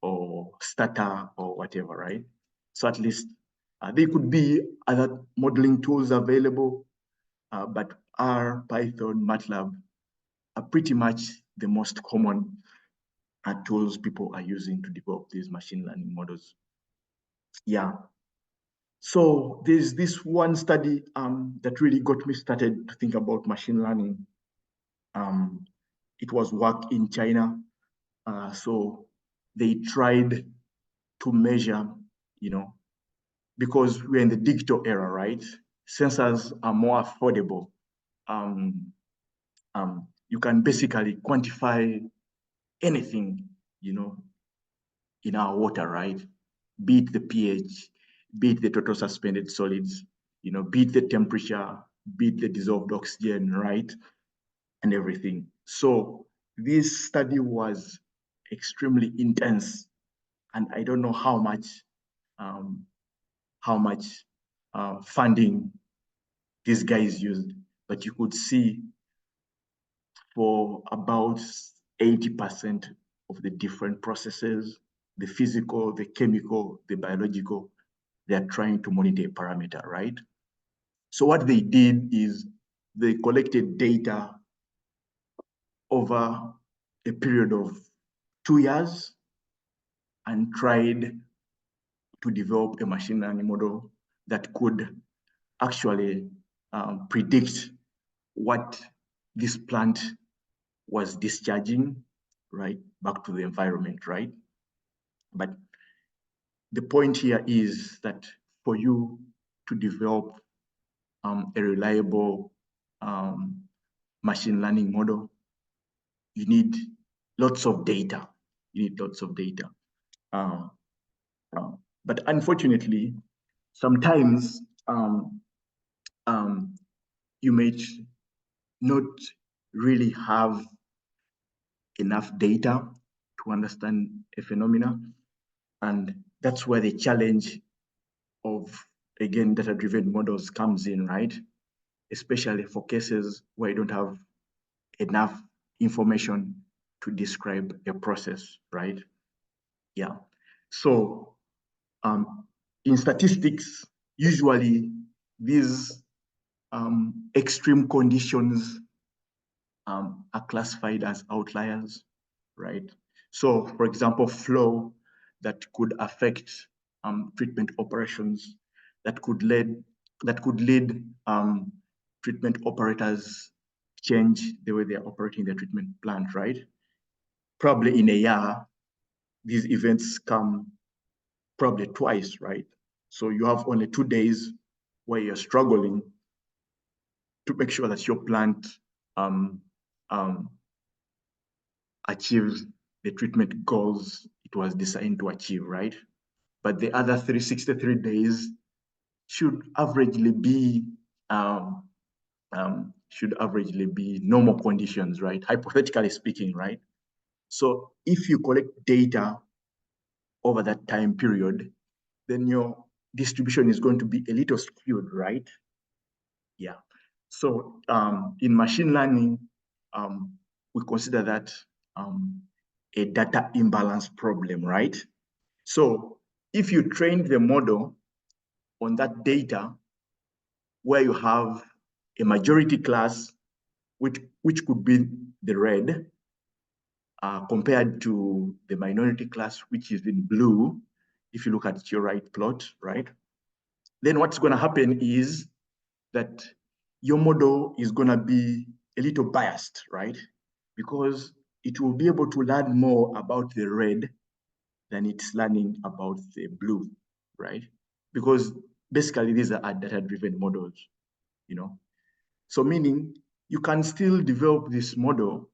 or Stata or whatever, right? So at least there could be other modeling tools available, but R, Python, MATLAB are pretty much the most common tools people are using to develop these machine learning models. Yeah. So there's this one study that really got me started to think about machine learning. It was work in China. So they tried to measure, because we're in the digital era, right? Sensors are more affordable. You can basically quantify anything, in our water, right? Be it the pH, be it the total suspended solids, be it the temperature, be it the dissolved oxygen, right? And everything. So this study was extremely intense, and I don't know how much funding these guys used, but you could see for about 80% of the different processes, the physical, the chemical, the biological, they're trying to monitor a parameter, right? So what they did is they collected data over a period of 2 years and tried to develop a machine learning model that could actually predict what this plant was discharging, right, back to the environment, right? But the point here is that for you to develop a reliable machine learning model, you need lots of data. But unfortunately, sometimes you may not really have enough data to understand a phenomena. And that's where the challenge of, again, data-driven models comes in, right? Especially for cases where you don't have enough information to describe a process, right? Yeah. So in statistics, usually these extreme conditions are classified as outliers, right? So, for example, flow that could affect treatment operations, that could lead treatment operators change the way they're operating their treatment plant, right? Probably in a year, these events come probably twice, right? So you have only 2 days where you're struggling to make sure that your plant achieves the treatment goals it was designed to achieve, right? But the other 363 days should averagely be normal conditions, right? Hypothetically speaking, right? So if you collect data over that time period, then your distribution is going to be a little skewed, right? Yeah. So in machine learning, we consider that a data imbalance problem, right? So if you train the model on that data where you have a majority class, which could be the red, compared to the minority class, which is in blue, if you look at your right plot, right? Then what's going to happen is that your model is going to be a little biased, right? Because it will be able to learn more about the red than it's learning about the blue, right? Because basically these are data-driven models, you know? So meaning you can still develop this model,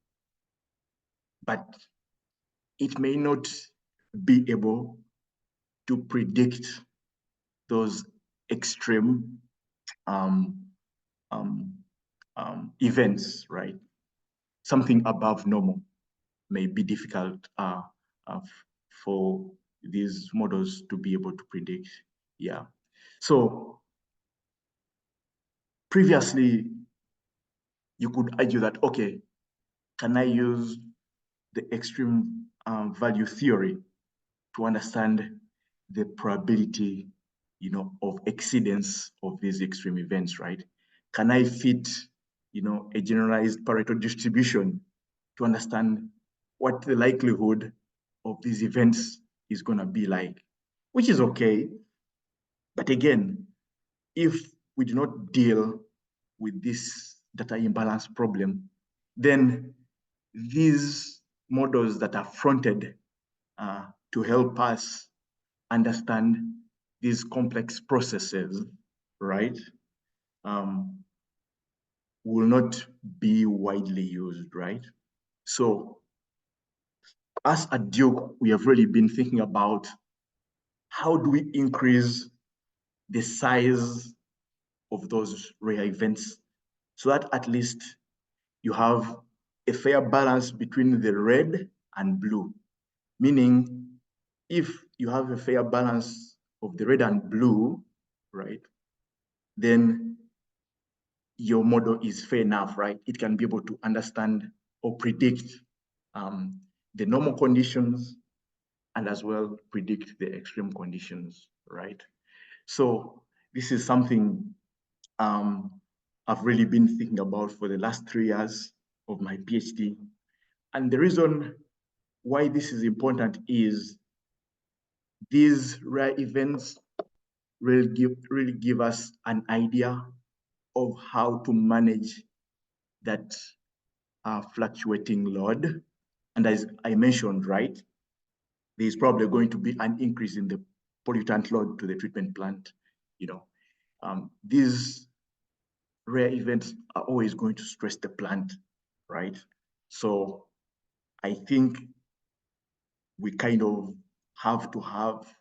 but it may not be able to predict those extreme events, right? Something above normal may be difficult for these models to be able to predict. Yeah. So previously, you could argue that, okay, can I use the extreme value theory to understand the probability, of exceedance of these extreme events, right? Can I fit, a generalized Pareto distribution to understand what the likelihood of these events is going to be like, which is okay. But again, if we do not deal with this data imbalance problem, then these models that are fronted to help us understand these complex processes, right, will not be widely used, right? So as at Duke, we have really been thinking about how do we increase the size of those rare events so that at least you have a fair balance between the red and blue. Meaning, if you have a fair balance of the red and blue, right, then your model is fair enough, right? It can be able to understand or predict the normal conditions and as well predict the extreme conditions, right? So this is something I've really been thinking about for the last 3 years of my PhD. And the reason why this is important is these rare events really give us an idea of how to manage that fluctuating load. And as I mentioned, right, there's probably going to be an increase in the pollutant load to the treatment plant. These rare events are always going to stress the plant, right? So I think we kind of have to have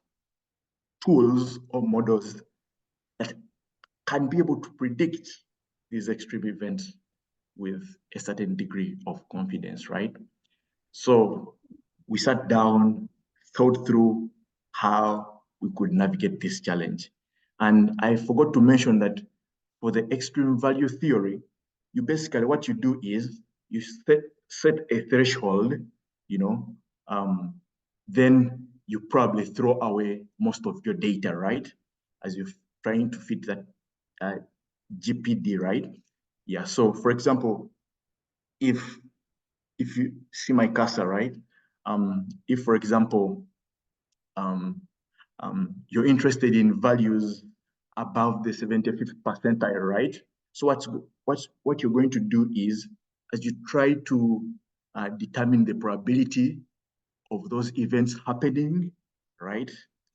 tools or models that can be able to predict these extreme events with a certain degree of confidence, right? So we sat down, thought through how we could navigate this challenge. And I forgot to mention that for the extreme value theory, you basically, what you do is you set a threshold, then you probably throw away most of your data, right? As you're trying to fit that GPD, right? Yeah, so for example, if you see my cursor, right? If, for example, you're interested in values above the 75th percentile, right? So what you're going to do is, as you try to determine the probability of those events happening, right,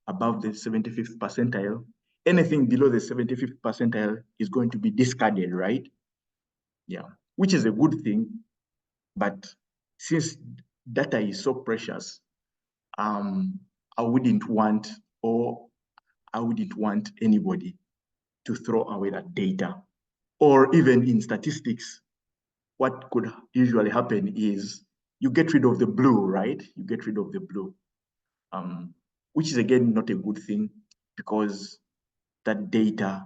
above the 75th percentile, anything below the 75th percentile is going to be discarded, right? Yeah, which is a good thing. But since data is so precious, I wouldn't want anybody to throw away that data. Or even in statistics, what could usually happen is you get rid of the blue, right? You get rid of the blue, which is again not a good thing, because that data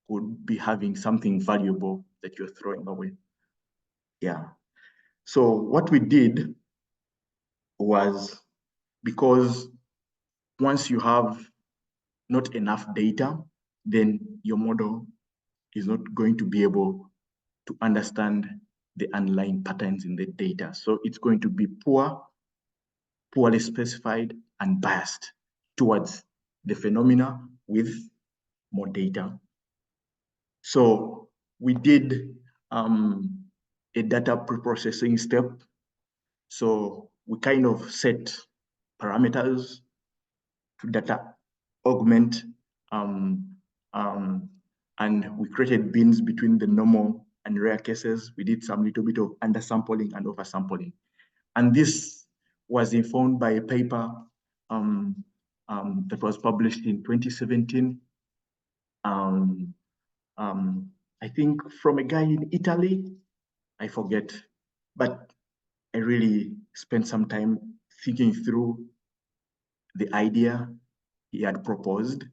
could be having something valuable that you're throwing away. Yeah. So what we did was, because once you have not enough data, then your model is not going to be able to understand the underlying patterns in the data. So it's going to be poorly specified, and biased towards the phenomena with more data. So we did a data preprocessing step. So we kind of set parameters to data augment, and we created bins between the normal and rare cases. We did some little bit of undersampling and oversampling. And this was informed by a paper that was published in 2017. I think from a guy in Italy, I forget, but I really spent some time thinking through the idea he had proposed.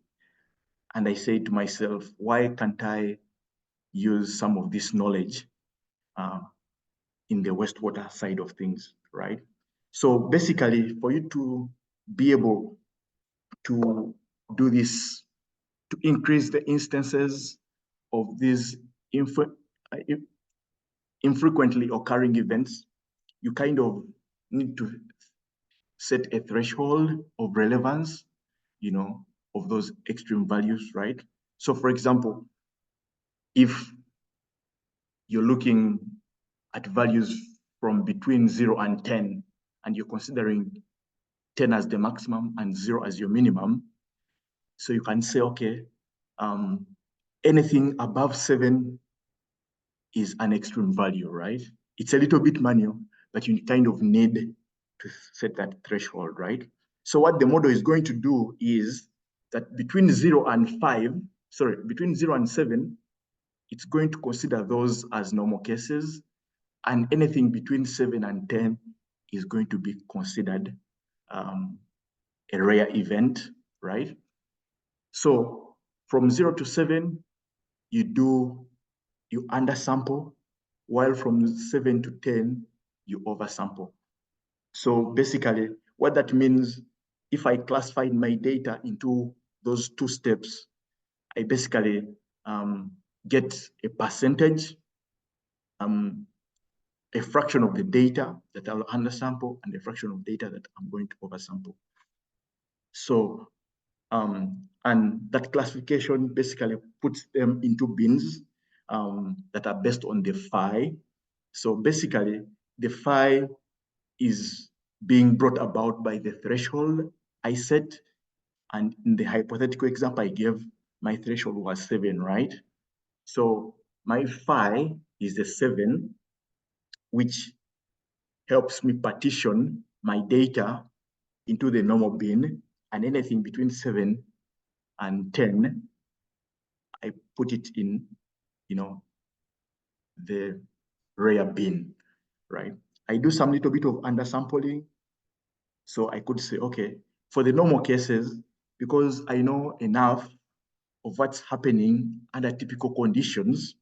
And I said to myself, why can't I use some of this knowledge in the wastewater side of things, right? So basically, for you to be able to do this, to increase the instances of these infrequently occurring events, you kind of need to set a threshold of relevance, of those extreme values, right? So for example, if you're looking at values from between 0 and 10, and you're considering 10 as the maximum and 0 as your minimum, so you can say, okay, anything above 7 is an extreme value, right? It's a little bit manual, but you kind of need to set that threshold, right? So what the model is going to do is that between 0 and 7, it's going to consider those as normal cases, and anything between 7 and 10 is going to be considered a rare event, right? So from 0 to 7, you undersample, while from 7 to 10, you oversample. So basically, what that means, if I classified my data into those two steps, I basically get a percentage, a fraction of the data that I'll undersample, and a fraction of data that I'm going to oversample. So, and that classification basically puts them into bins that are based on the phi. So basically, the phi is being brought about by the threshold I set. And in the hypothetical example I gave, my threshold was 7, right? So my phi is the 7, which helps me partition my data into the normal bin, and anything between 7 and 10, I put it in, the rare bin, right? I do some little bit of undersampling. So I could say, okay, for the normal cases, because I know enough of what's happening under typical conditions,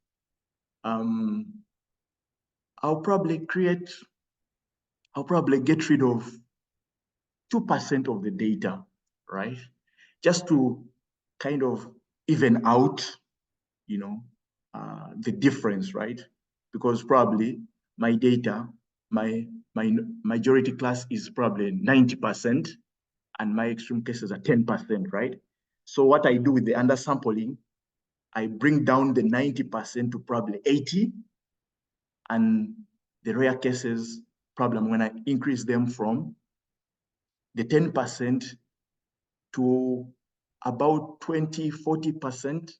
I'll probably get rid of 2% of the data, right? Just to kind of even out, the difference, right? Because probably my data, my majority class is probably 90%, and my extreme cases are 10%, right? So what I do with the undersampling, I bring down the 90% to probably 80, and the rare cases problem when I increase them from the 10% to about 20, 40%,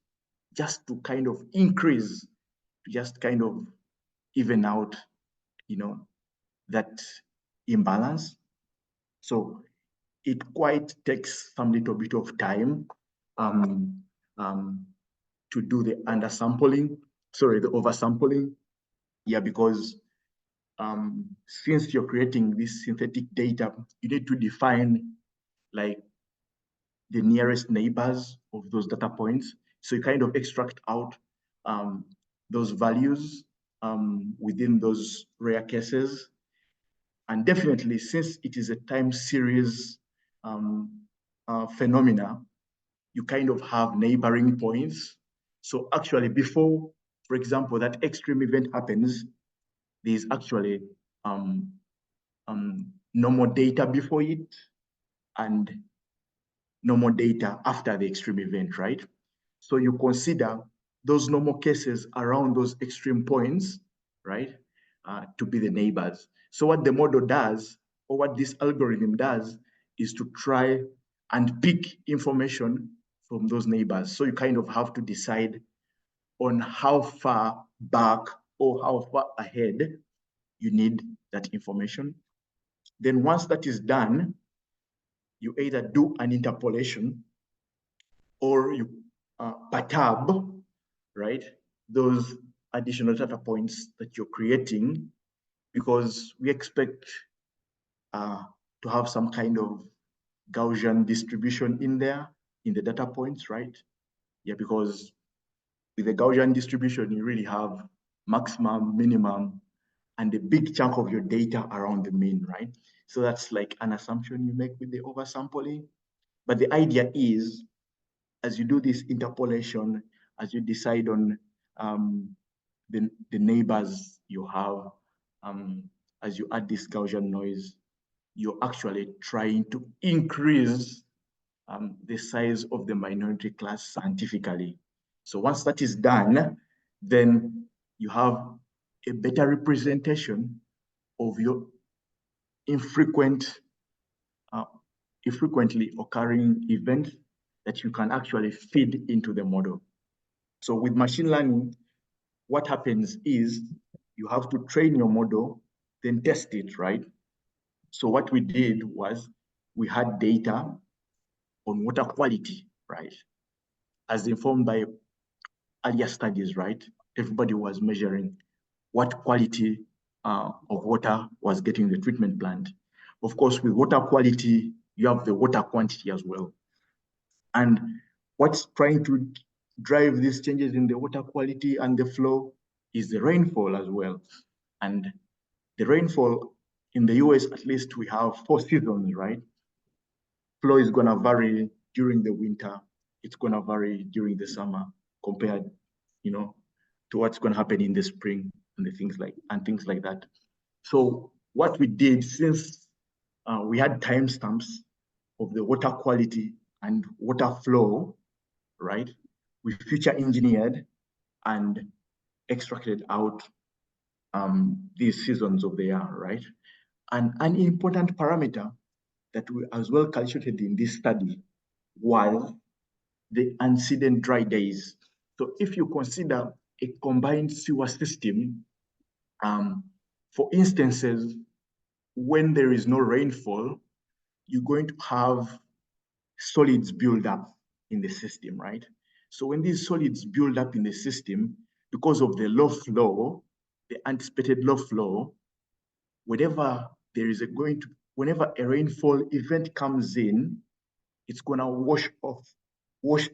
just to kind of increase, just kind of even out, that imbalance. So it quite takes some little bit of time to do the undersampling, the oversampling. Yeah, because since you're creating this synthetic data, you need to define like the nearest neighbors of those data points. So you kind of extract out those values within those rare cases. And definitely, since it is a time series phenomena, you kind of have neighboring points. So actually, before, for example, that extreme event happens, there's actually no more data before it and no more data after the extreme event, right? So you consider those normal cases around those extreme points, right, to be the neighbors. So what the model does, or what this algorithm does, is to try and pick information from those neighbors. So you kind of have to decide on how far back or how far ahead you need that information. Then once that is done, you either do an interpolation or you perturb, right, those additional data points that you're creating, because we expect to have some kind of Gaussian distribution in there, in the data points, right? Yeah, because with the Gaussian distribution, you really have maximum, minimum, and a big chunk of your data around the mean, right? So that's like an assumption you make with the oversampling. But the idea is, as you do this interpolation, as you decide on the neighbors you have, as you add this Gaussian noise, you're actually trying to increase the size of the minority class scientifically. So once that is done, then you have a better representation of your infrequently occurring events that you can actually feed into the model. So with machine learning, what happens is you have to train your model, then test it, right? So what we did was we had data on water quality, right? As informed by earlier studies, right? Everybody was measuring what quality of water was getting the treatment plant. Of course, with water quality, you have the water quantity as well. And what's trying to drive these changes in the water quality and the flow is the rainfall as well. And the rainfall in the US, at least we have 4 seasons, right? Flow is gonna vary during the winter. It's gonna vary during the summer compared, to what's gonna happen in the spring and things like that. So what we did, since we had timestamps of the water quality and water flow, right? We feature engineered and extracted out these seasons of the year, right? And an important parameter that we as well calculated in this study was the antecedent dry days. So if you consider a combined sewer system, for instances, when there is no rainfall, you're going to have solids build up in the system, right? So when these solids build up in the system, because of the low flow, the anticipated low flow, whenever a rainfall event comes in, it's gonna wash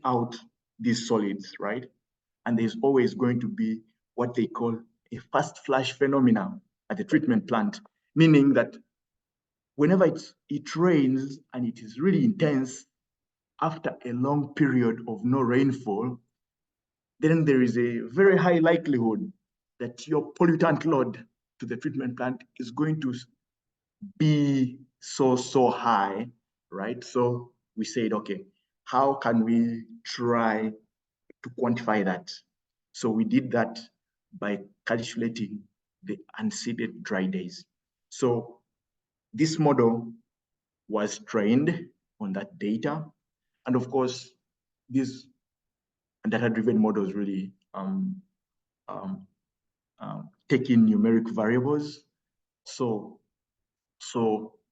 out these solids, right? And there's always going to be what they call a fast flash phenomenon at the treatment plant, meaning that whenever it rains and it is really intense, after a long period of no rainfall, then there is a very high likelihood that your pollutant load to the treatment plant is going to be so high, right? So we said, okay, how can we try to quantify that? So we did that by calculating the unseeded dry days. So this model was trained on that data. And of course, these data-driven models really take in numeric variables.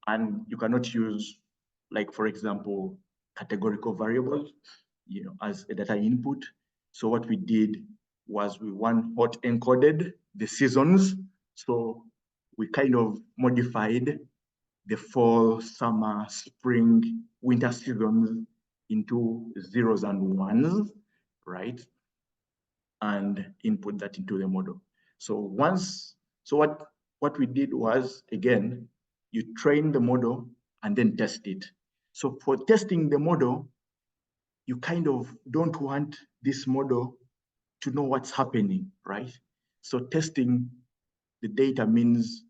And you cannot use, like, for example, categorical variables, as a data input. So what we did was we hot encoded the seasons. So we kind of modified the fall, summer, spring, winter seasons into zeros and ones, right? And input that into the model. So what we did was, again, you train the model and then test it. So for testing the model, you kind of don't want this model to know what's happening, right? So testing the data means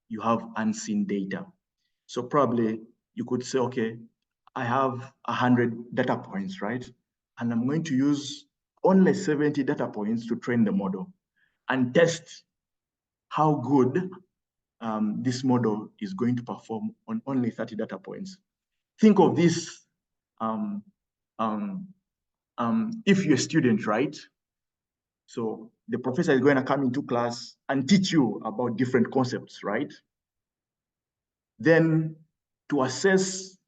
you have unseen data. So probably you could say, okay, I have 100 data points, right? And I'm going to use only 70 data points to train the model and test how good this model is going to perform on only 30 data points. Think of this if you're a student, right? So the professor is going to come into class and teach you about different concepts, right? Then to assess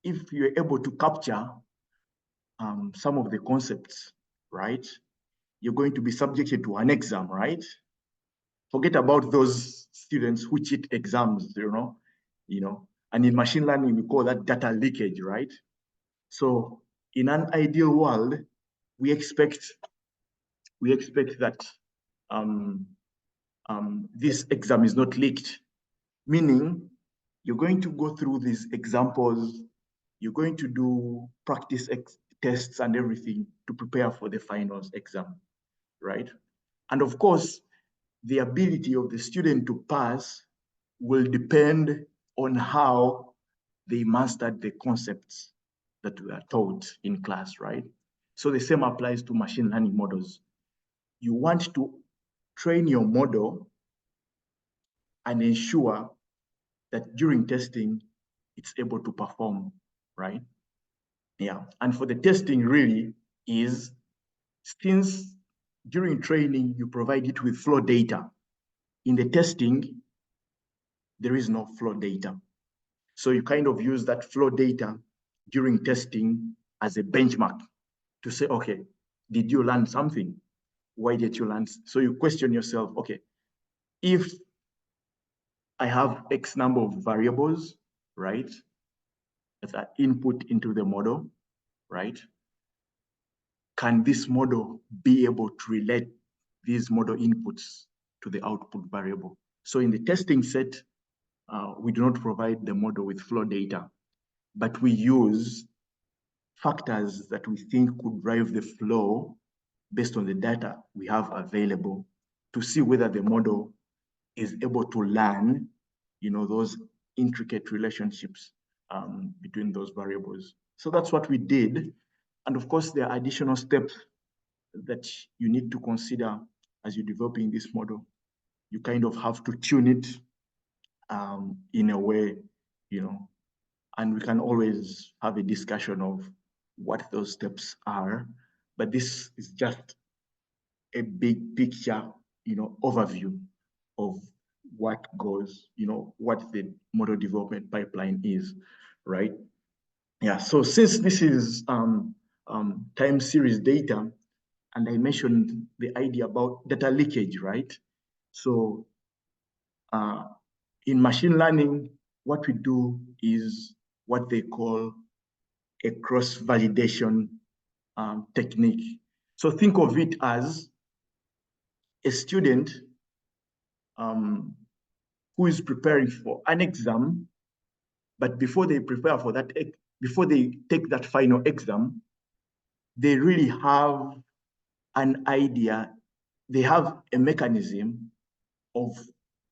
if you're able to capture some of the concepts, right? You're going to be subjected to an exam, right? Forget about those students who cheat exams, and in machine learning, we call that data leakage, right? So in an ideal world, we expect that this exam is not leaked, meaning you're going to go through these examples, you're going to do practice tests and everything to prepare for the finals exam, right? And of course, the ability of the student to pass will depend on how they mastered the concepts that were taught in class, right? So the same applies to machine learning models. You want to train your model and ensure that during testing, it's able to perform, right? Yeah, and for the testing really is, since during training, you provide it with flow data. In the testing, there is no flow data. So you kind of use that flow data during testing as a benchmark to say, okay, did you learn something? Why did you learn? So you question yourself, okay, if I have X number of variables, right, that are input into the model, right, can this model be able to relate these model inputs to the output variable? So in the testing set, we do not provide the model with flow data, but we use factors that we think could drive the flow based on the data we have available to see whether the model is able to learn, those intricate relationships between those variables. So that's what we did. And of course, there are additional steps that you need to consider as you're developing this model. You kind of have to tune it in a way, and we can always have a discussion of what those steps are. But this is just a big picture, overview of what goes, what the model development pipeline is, right? Yeah, so since this is time series data, and I mentioned the idea about data leakage, right? So in machine learning, what we do is what they call a cross-validation technique. So think of it as a student who is preparing for an exam, but before they prepare for that, before they take that final exam, they really have an idea, they have a mechanism of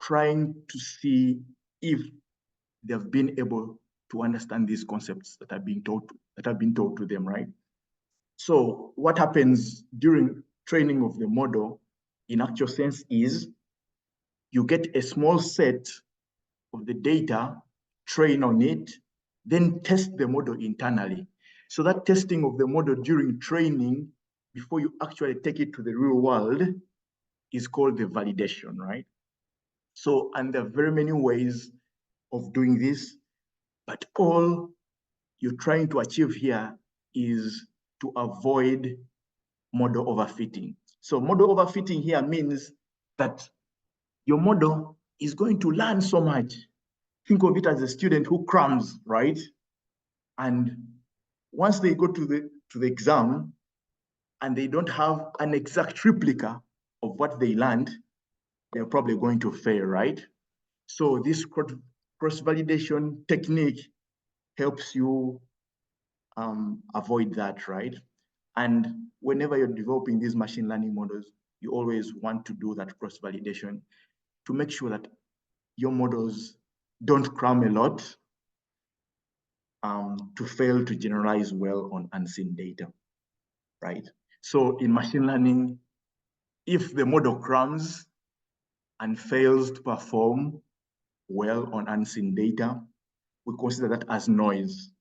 trying to see if they've been able to understand these concepts that are being taught to them, right? So what happens during training of the model in actual sense is you get a small set of the data, train on it, then test the model internally. So that testing of the model during training, before you actually take it to the real world, is called the validation, right? So, and there are very many ways of doing this, but all you're trying to achieve here is to avoid model overfitting. So model overfitting here means that your model is going to learn so much. Think of it as a student who crams, right? And once they go to the exam and they don't have an exact replica of what they learned, they're probably going to fail, right? So this cross-validation technique helps you avoid that, right? And whenever you're developing these machine learning models, you always want to do that cross-validation to make sure that your models don't cram a lot to fail to generalize well on unseen data, right? So in machine learning, if the model crams and fails to perform well on unseen data, we consider that as noise.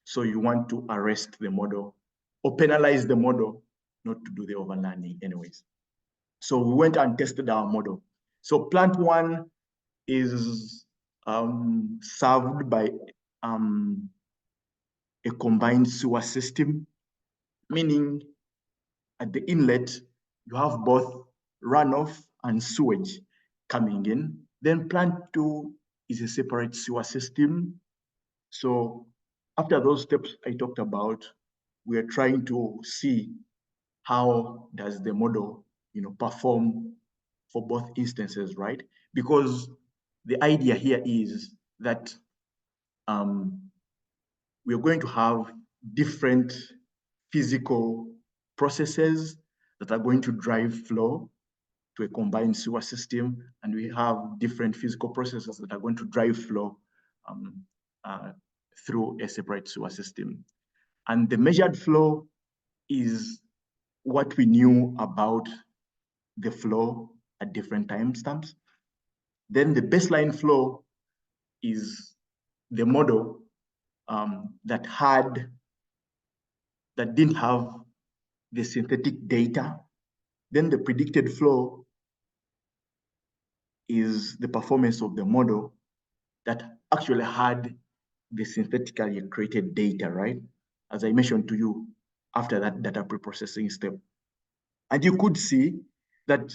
So you want to arrest the model or penalize the model not to do the overlearning anyways. So we went and tested our model. So plant one is served by a combined sewer system, meaning at the inlet, you have both runoff and sewage coming in. Then plant two is a separate sewer system. So after those steps I talked about, we are trying to see how does the model, perform for both instances, right? Because the idea here is that we're going to have different physical processes that are going to drive flow to a combined sewer system, and we have different physical processes that are going to drive flow through a separate sewer system. And the measured flow is what we knew about the flow at different timestamps. Then the baseline flow is the model that didn't have the synthetic data. Then the predicted flow is the performance of the model that actually had the synthetically created data, right? As I mentioned to you, after that data preprocessing step. And you could see that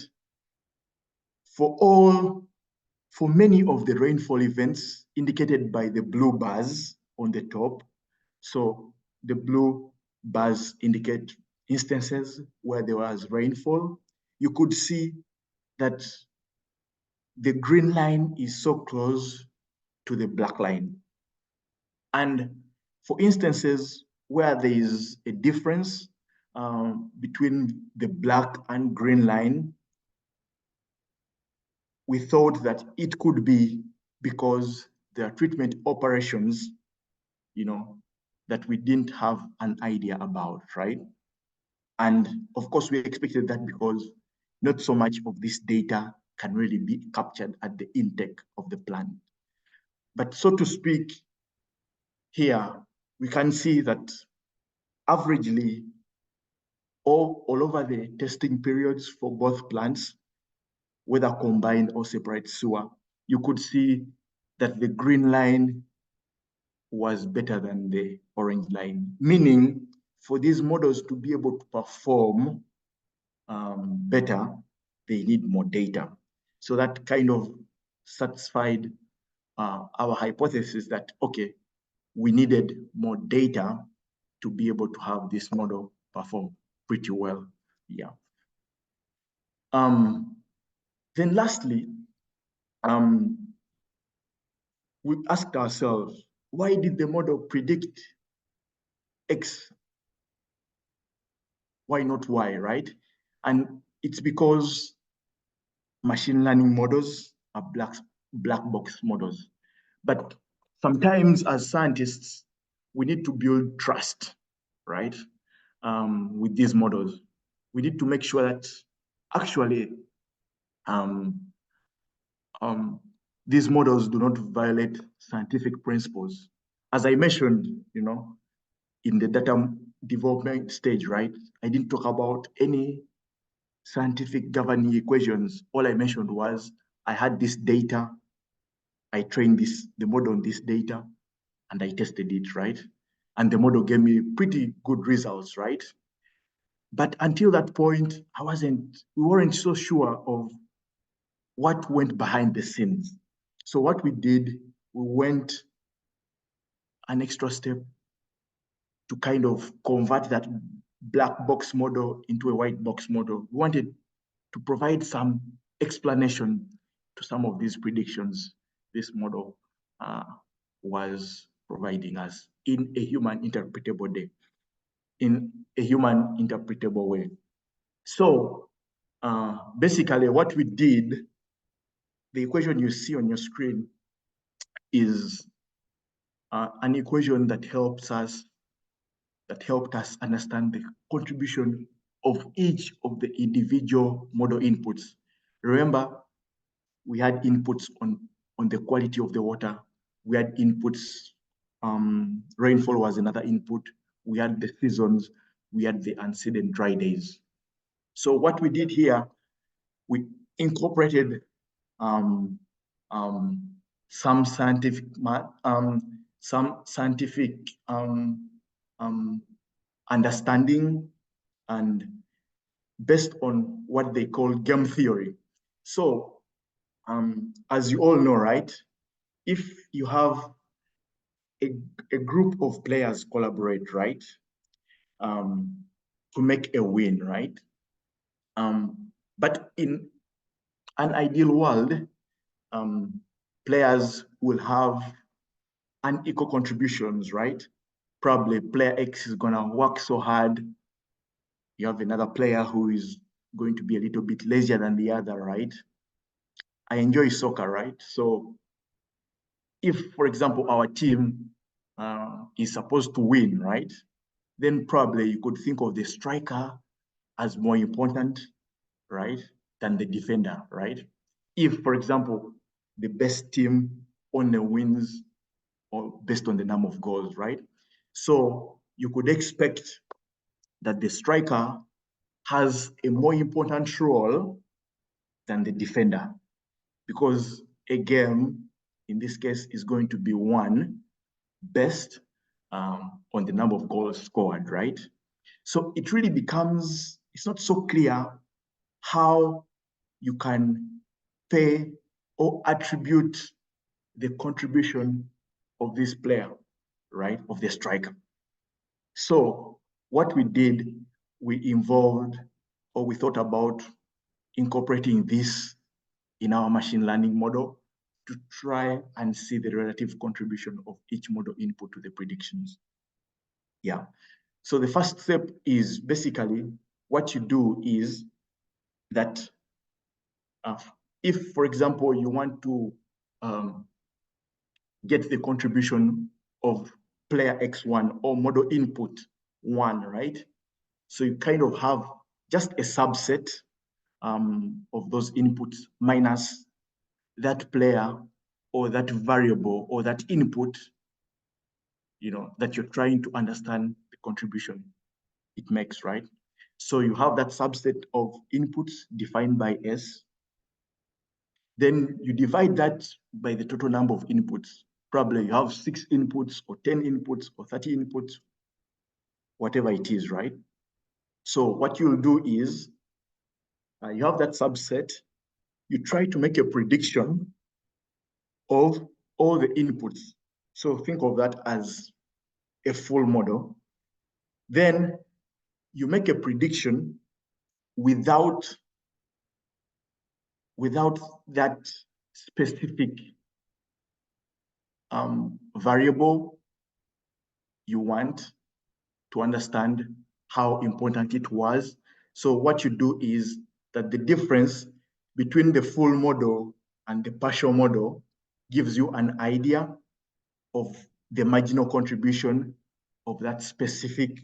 for many of the rainfall events indicated by the blue bars on the top, so the blue bars indicate instances where there was rainfall, you could see that the green line is so close to the black line. And for instances where there is a difference between the black and green line, we thought that it could be because there are treatment operations, that we didn't have an idea about, right? And of course, we expected that because not so much of this data can really be captured at the intake of the plant. But so to speak, here, we can see that averagely, all over the testing periods for both plants, whether combined or separate sewer, you could see that the green line was better than the orange line, meaning for these models to be able to perform better, they need more data. So that kind of satisfied our hypothesis that, okay, we needed more data to be able to have this model perform pretty well. Yeah. Then lastly, we asked ourselves, why did the model predict X? Why not Y, right? And it's because machine learning models are black box models. But sometimes as scientists, we need to build trust, right? With these models. We need to make sure that actually these models do not violate scientific principles. As I mentioned, in the data development stage, right? I didn't talk about any scientific governing equations. All I mentioned was I had this data, I trained the model on this data, and I tested it, right? And the model gave me pretty good results, right? But until that point, we weren't so sure of what went behind the scenes. So what we did, we went an extra step to kind of convert that black box model into a white box model. We wanted to provide some explanation to some of these predictions this model was providing us in a human interpretable way. So basically what we did, the equation you see on your screen is an equation that helped us understand the contribution of each of the individual model inputs. Remember, we had inputs on the quality of the water. We had inputs, rainfall was another input. We had the seasons. We had the unseed and dry days. So what we did here, we incorporated some scientific understanding and based on what they call game theory. So as you all know, right, if you have a group of players collaborate, right, to make a win, right? But in an ideal world, players will have unequal contributions, right? Probably player X is gonna work so hard. You have another player who is going to be a little bit lazier than the other, right? I enjoy soccer, right? So if, for example, our team is supposed to win, right? Then probably you could think of the striker as more important, right, than the defender, right? If, for example, the best team only wins or based on the number of goals, right? So you could expect that the striker has a more important role than the defender because a game, in this case, is going to be won based on the number of goals scored, right? So it really becomes, it's not so clear how you can pay or attribute the contribution of this player, right, of the striker. So what we did, we thought about incorporating this in our machine learning model to try and see the relative contribution of each model input to the predictions. Yeah. So the first step is basically what you do is that if, for example, you want to get the contribution of player X1 or model input 1, right? So you kind of have just a subset of those inputs minus that player or that variable or that input, that you're trying to understand the contribution it makes, right? So you have that subset of inputs defined by S. Then you divide that by the total number of inputs. Probably you have 6 inputs or 10 inputs or 30 inputs, whatever it is, right? So what you'll do is you have that subset, you try to make a prediction of all the inputs. So think of that as a full model. Then you make a prediction without that specific variable you want to understand how important it was. So what you do is that the difference between the full model and the partial model gives you an idea of the marginal contribution of that specific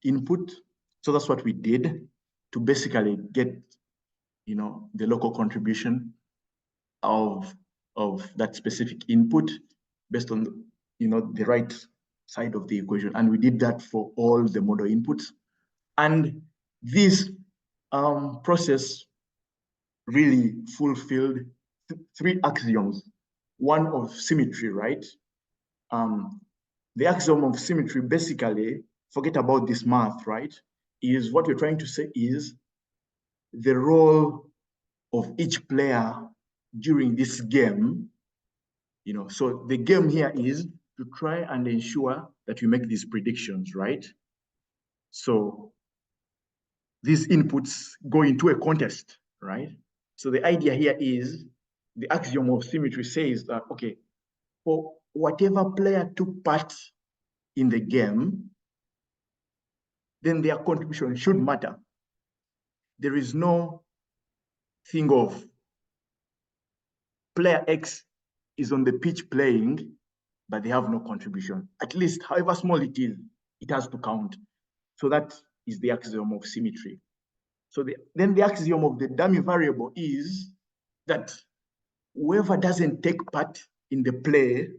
input. So that's what we did to basically get, the local contribution of that specific input based on, the right side of the equation. And we did that for all the model inputs. And this process really fulfilled three axioms. One of symmetry, right? The axiom of symmetry, basically, forget about this math, right? Is what we're trying to say is the role of each player during this game. So the game here is to try and ensure that you make these predictions, right? So these inputs go into a contest, right? So the idea here is the axiom of symmetry says that, okay, for whatever player took part in the game, then their contribution should matter. There is no thing of player X is on the pitch playing, but they have no contribution. At least, however small it is, it has to count. So that is the axiom of symmetry. So then the axiom of the dummy variable is that whoever doesn't take part in the play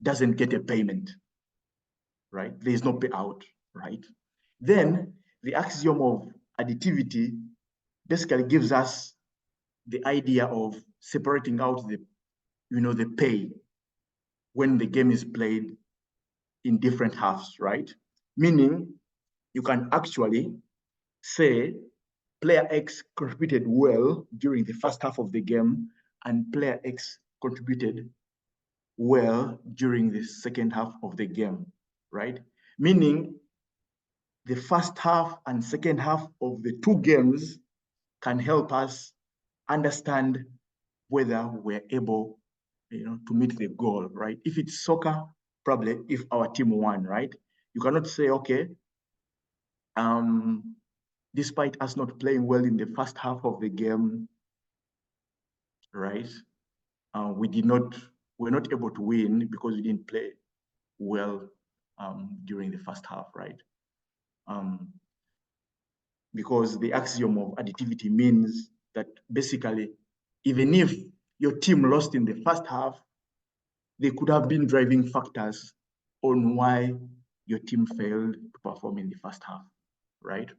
doesn't get a payment, right? There is no payout, right? Then the axiom of additivity basically gives us the idea of separating out the pay when the game is played in different halves, right? Meaning you can actually say player X contributed well during the first half of the game and player X contributed well during the second half of the game, right? Meaning the first half and second half of the two games can help us understand whether we're able, to meet the goal, right? If it's soccer, probably if our team won, right? You cannot say, okay, despite us not playing well in the first half of the game, right? We're not able to win because we didn't play well during the first half, right? Because the axiom of additivity means that basically, even if your team lost in the first half, they could have been driving factors on why your team failed to perform in the first half, right?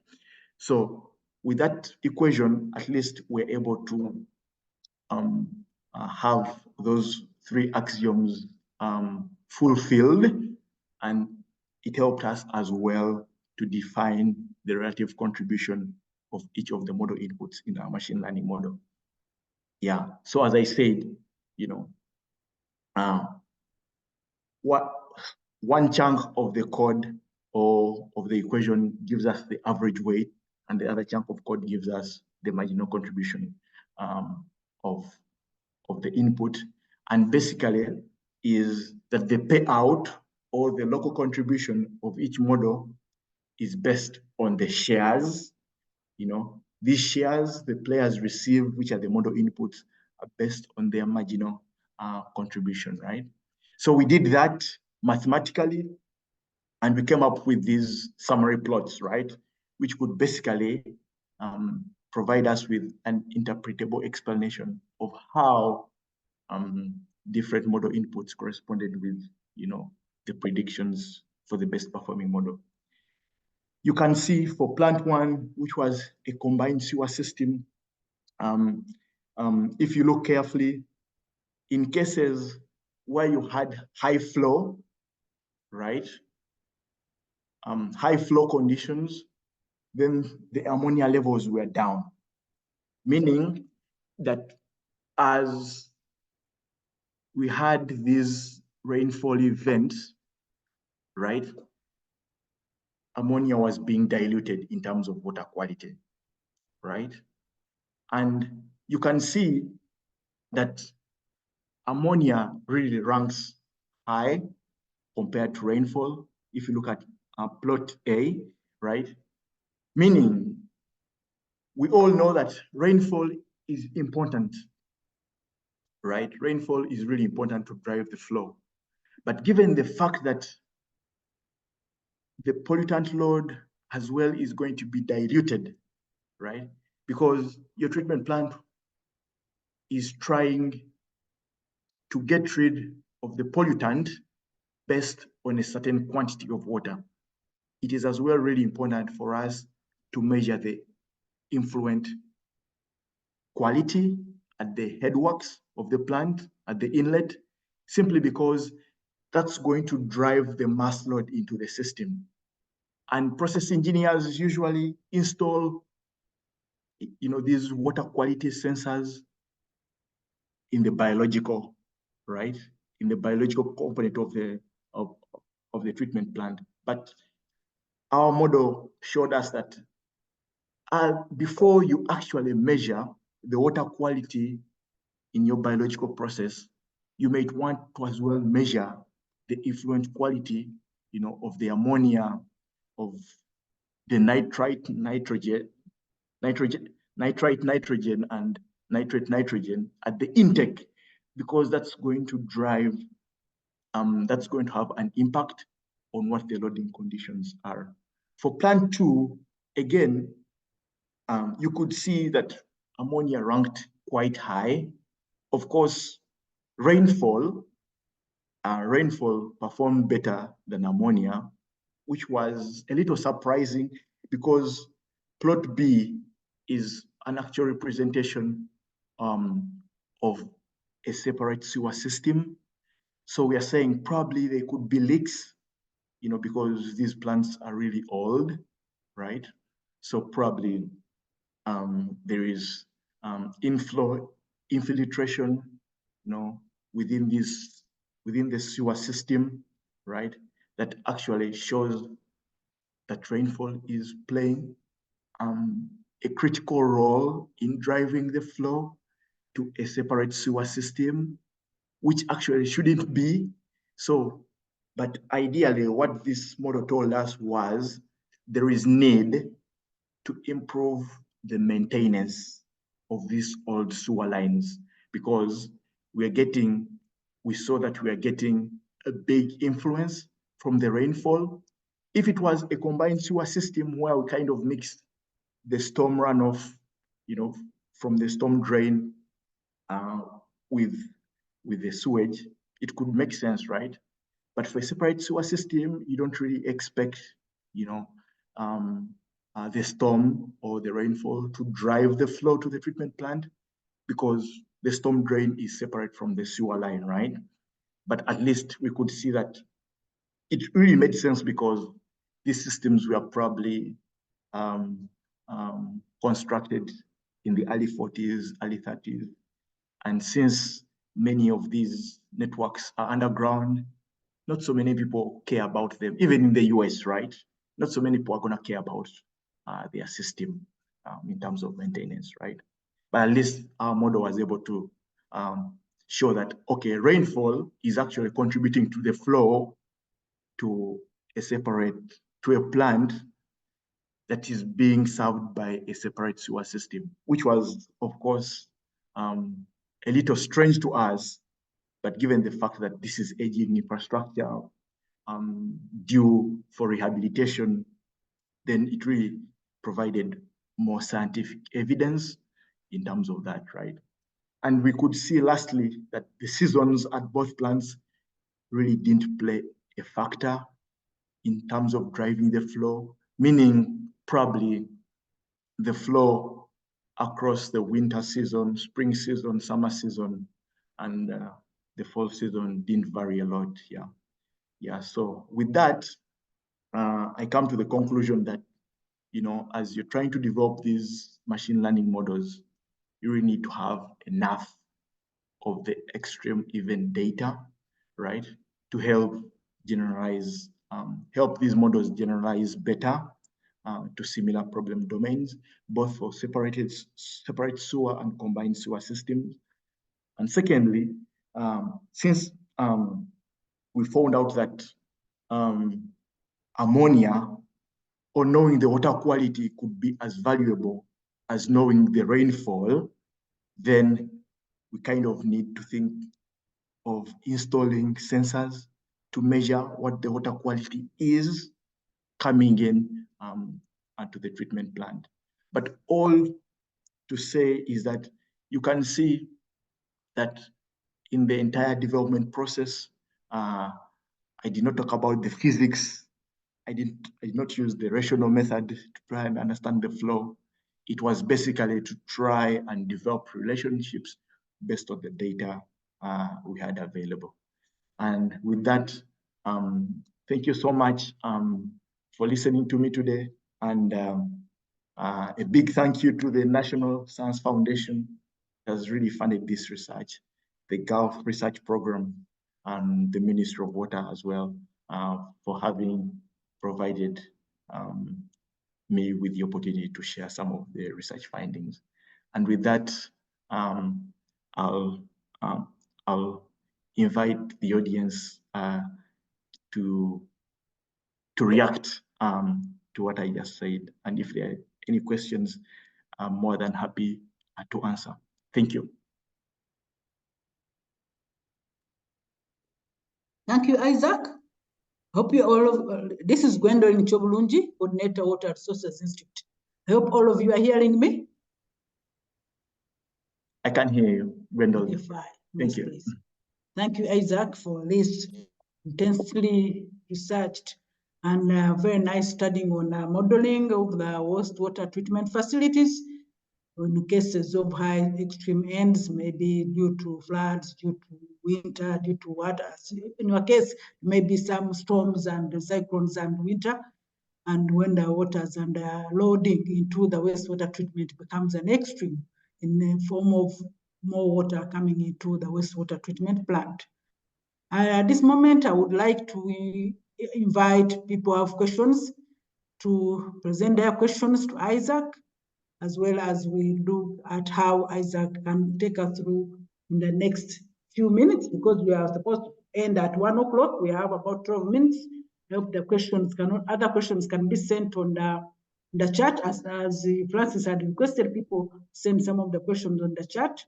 So with that equation, at least we're able to have those three axioms fulfilled, and it helped us as well to define the relative contribution of each of the model inputs in our machine learning model. Yeah, so as I said, one chunk of the code or of the equation gives us the average weight, and the other chunk of code gives us the marginal contribution of the input. And basically is that the payout or the local contribution of each model is based on the shares. These shares the players receive, which are the model inputs, are based on their marginal contribution, right? So we did that mathematically, and we came up with these summary plots, right? Which could basically provide us with an interpretable explanation of how different model inputs corresponded with, the predictions for the best performing model. You can see for plant one, which was a combined sewer system, if you look carefully, in cases where you had high flow, right? High flow conditions, then the ammonia levels were down, meaning that as we had these rainfall events, right, ammonia was being diluted in terms of water quality, right? And you can see that ammonia really ranks high compared to rainfall. If you look at plot A, right? Meaning, we all know that rainfall is important, right? Rainfall is really important to drive the flow. But given the fact that the pollutant load as well is going to be diluted, right? Because your treatment plant is trying to get rid of the pollutant based on a certain quantity of water. It is as well really important for us to measure the influent quality at the headworks of the plant, at the inlet, simply because that's going to drive the mass load into the system. And process engineers usually install, these water quality sensors in the biological, right? In the biological component of the treatment plant. But our model showed us that before you actually measure the water quality in your biological process, you might want to as well measure the effluent quality, of the ammonia, of the nitrite, nitrogen, nitrite, nitrogen, and nitrate, nitrogen at the intake, because that's going to drive, that's going to have an impact on what the loading conditions are. For plant 2, again, you could see that ammonia ranked quite high. Of course, rainfall performed better than ammonia, which was a little surprising because plot B is an actual representation of a separate sewer system. So we are saying probably there could be leaks, because these plants are really old, right? So probably there is infiltration, within the sewer system, right? That actually shows that rainfall is playing a critical role in driving the flow to a separate sewer system, which actually shouldn't be. So, but ideally what this model told us was there is need to improve the maintenance of these old sewer lines, because we saw that we are getting a big influence from the rainfall. If it was a combined sewer system where we kind of mixed the storm runoff, from the storm drain with the sewage, it could make sense, right? But for a separate sewer system, you don't really expect, the storm or the rainfall to drive the flow to the treatment plant, because the storm drain is separate from the sewer line, right? But at least we could see that it really made sense because these systems were probably constructed in the early 40s, early 30s. And since many of these networks are underground, not so many people care about them, even in the US, right? Not so many people are gonna care about their system in terms of maintenance, right? But at least our model was able to show that, okay, rainfall is actually contributing to the flow to a plant that is being served by a separate sewer system, which was, of course, a little strange to us, but given the fact that this is aging infrastructure due for rehabilitation, then it really provided more scientific evidence in terms of that, right? And we could see lastly that the seasons at both plants really didn't play a factor in terms of driving the flow, meaning probably the flow across the winter season, spring season, summer season, and the fall season didn't vary a lot. Yeah. So with that, I come to the conclusion that, as you're trying to develop these machine learning models, you really need to have enough of the extreme event data, right, to help generalize help these models generalize better to similar problem domains, both for separate sewer and combined sewer systems. And secondly, since we found out that ammonia or knowing the water quality could be as valuable as knowing the rainfall, then we kind of need to think of installing sensors to measure what the water quality is coming in onto the treatment plant. But all to say is that you can see that in the entire development process, I did not talk about the physics. I did not use the rational method to try and understand the flow. It was basically to try and develop relationships based on the data we had available. And with that, thank you so much for listening to me today. And a big thank you to the National Science Foundation that has really funded this research, the Gulf Research Program, and the Ministry of Water as well for having provided me with the opportunity to share some of the research findings. And with that, I'll invite the audience to react to what I just said. And if there are any questions, I'm more than happy to answer. Thank you. Thank you, Isaac. Hope you all of, this is Gwendolyn Chobulungi, Coordinator, Water Resources Institute. I hope all of you are hearing me. I can hear you, Gwendolyn. Okay, fine. Thank you. Please. Thank you, Isaac, for this intensely researched and very nice studying on modeling of the wastewater treatment facilities in cases of high extreme ends, maybe due to floods, due to winter, due to water. In your case, maybe some storms and cyclones and winter. And when the waters and loading into the wastewater treatment becomes an extreme in the form of more water coming into the wastewater treatment plant. At this moment, I would like to invite people who have questions to present their questions to Isaac, as well as we look at how Isaac can take us through in the next few minutes, because we are supposed to end at 1 o'clock. We have about 12 minutes. I hope the questions other questions can be sent on the chat, as Francis had requested people send some of the questions on the chat.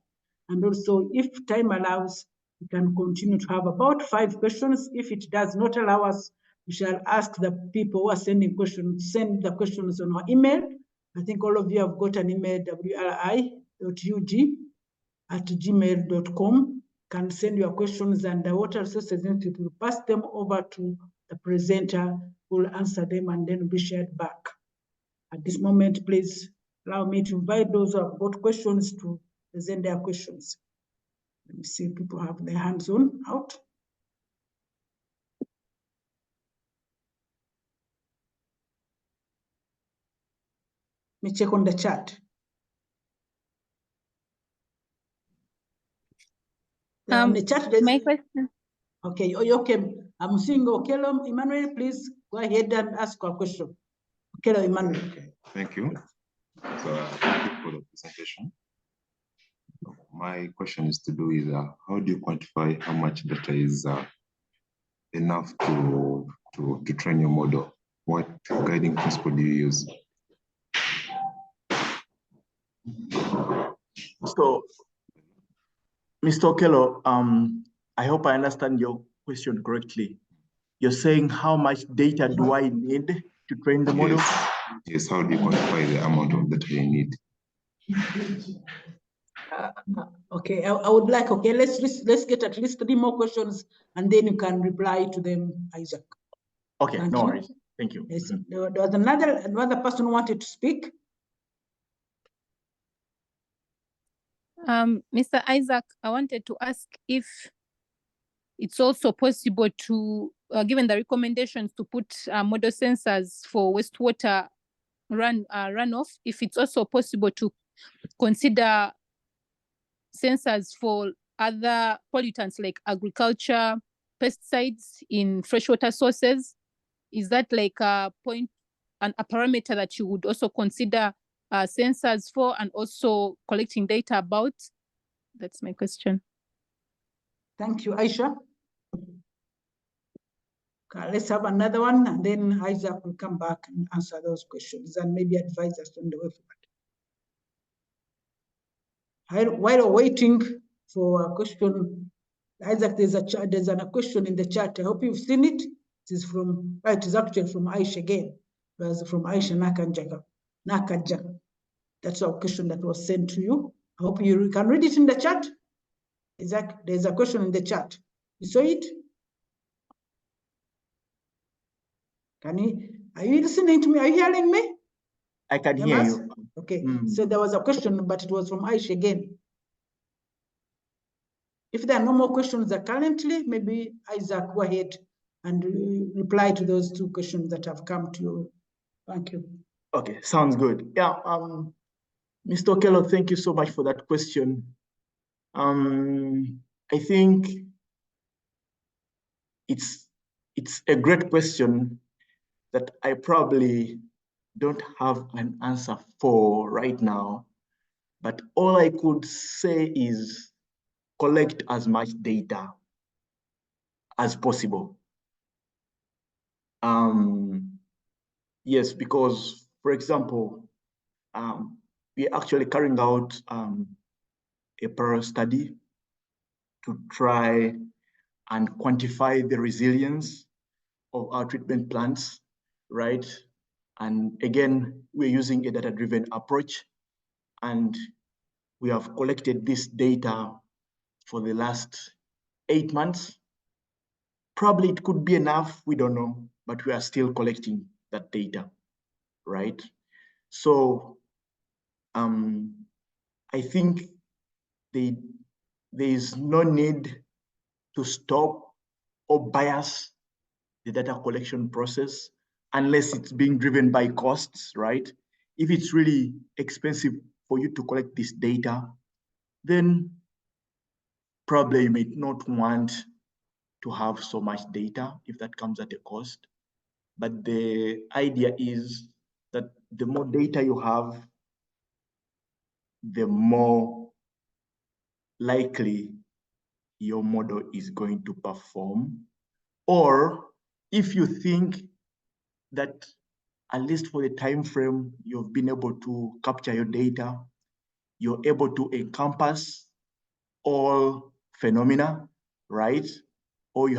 And also, if time allows, we can continue to have about 5 questions. If it does not allow us, we shall ask the people who are sending questions, send the questions on our email. I think all of you have got an email, wri.ug@gmail.com. Can send your questions, and the Water Resources Institute will pass them over to the presenter who will answer them and then be shared back. At this moment, please allow me to invite those who have got questions to present their questions. Let me see if people have their hands out. Let me check on the chat. The chat, my question. Okay, okay. I'm seeing Okelo Emmanuel. Please go ahead and ask your question. Okelo Emmanuel. Okay, thank you. So thank you for the presentation. My question is to do with how do you quantify how much data is enough to train your model? What guiding principle do you use? So, Mr. Okelo, I hope I understand your question correctly. You're saying how much data do I need to train the model? Yes, how do you quantify the amount of data you need? Okay, I would like, okay, let's get at least 3 more questions and then you can reply to them, Isaac. Okay, Thank no worries. Thank you. Yes, there was another person who wanted to speak. Mr. Isaac, I wanted to ask if it's also possible to, given the recommendations to put model sensors for wastewater runoff, if it's also possible to consider sensors for other pollutants like agriculture, pesticides in freshwater sources, is that like a point and a parameter that you would also consider sensors for and also collecting data about? That's my question. Thank you, Aisha. Okay, let's have another one, and then Isaac will come back and answer those questions and maybe advise us on the way forward. While waiting for a question, Isaac, there's a question in the chat. I hope you've seen it. It is from, it is actually from Aisha again. It was from Aisha Nakaja. That's a question that was sent to you. I hope you can read it in the chat. Isaac, there's a question in the chat. You saw it? Are you listening to me? Are you hearing me? I can hear you. Okay, so there was a question, but it was from Aisha again. If there are no more questions currently, maybe Isaac, go ahead and reply to those two questions that have come to you. Thank you. Okay, sounds good. Yeah, Mr. Okello, thank you so much for that question. I think it's a great question that I probably don't have an answer for right now, but all I could say is collect as much data as possible. Yes, because, for example, we're actually carrying out a parallel study to try and quantify the resilience of our treatment plants, right? And again, we're using a data-driven approach, and we have collected this data for the last 8 months. Probably it could be enough, we don't know, but we are still collecting that data, right? So I think there is no need to stop or bias the data collection process unless it's being driven by costs, right? If it's really expensive for you to collect this data, then probably you may not want to have so much data if that comes at a cost. But the idea is that the more data you have, the more likely your model is going to perform. Or if you think that at least for the time frame you've been able to capture your data, you're able to encompass all phenomena, right? Or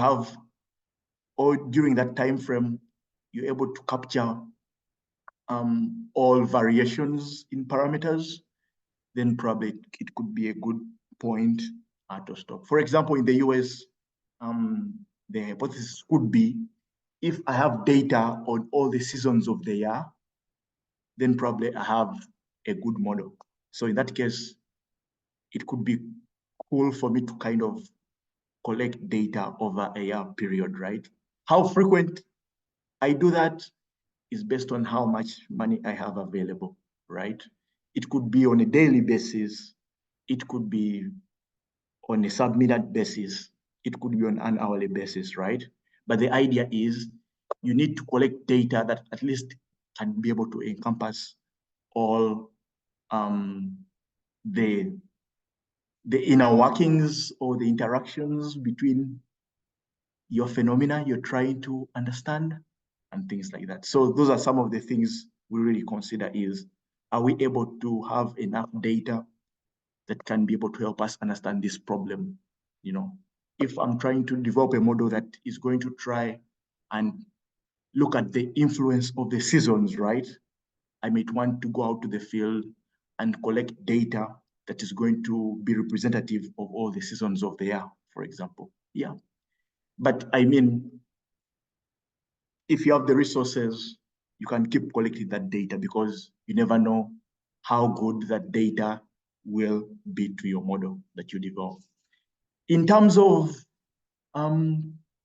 during that time frame, you're able to capture all variations in parameters, then probably it could be a good point to stop. For example, in the US, the hypothesis could be, if I have data on all the seasons of the year, then probably I have a good model. So in that case, it could be cool for me to kind of collect data over a year period, right? How frequent I do that is based on how much money I have available, right? It could be on a daily basis. It could be on a sub-minute basis. It could be on an hourly basis, right? But the idea is you need to collect data that at least can be able to encompass all the inner workings or the interactions between your phenomena you're trying to understand and things like that. So those are some of the things we really consider is, are we able to have enough data that can be able to help us understand this problem? You know, if I'm trying to develop a model that is going to try and look at the influence of the seasons, right? I might want to go out to the field and collect data that is going to be representative of all the seasons of the year, for example. Yeah. But I mean, if you have the resources, you can keep collecting that data because you never know how good that data will be to your model that you develop. In terms of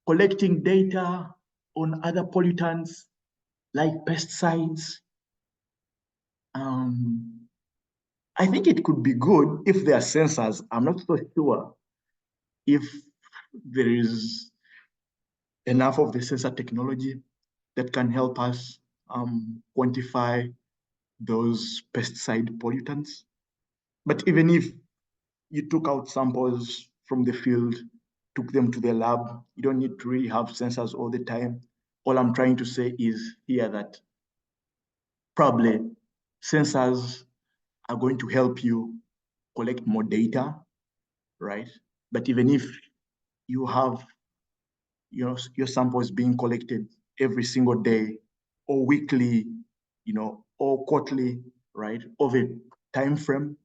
collecting data on other pollutants like pesticides, I think it could be good if there are sensors. I'm not so sure if there is enough of the sensor technology that can help us quantify those pesticide pollutants. But even if you took out samples from the field, took them to the lab, you don't need to really have sensors all the time. All I'm trying to say is here that probably sensors are going to help you collect more data, right? But even if you have your samples being collected every single day or weekly, or quarterly, right, of a time frame,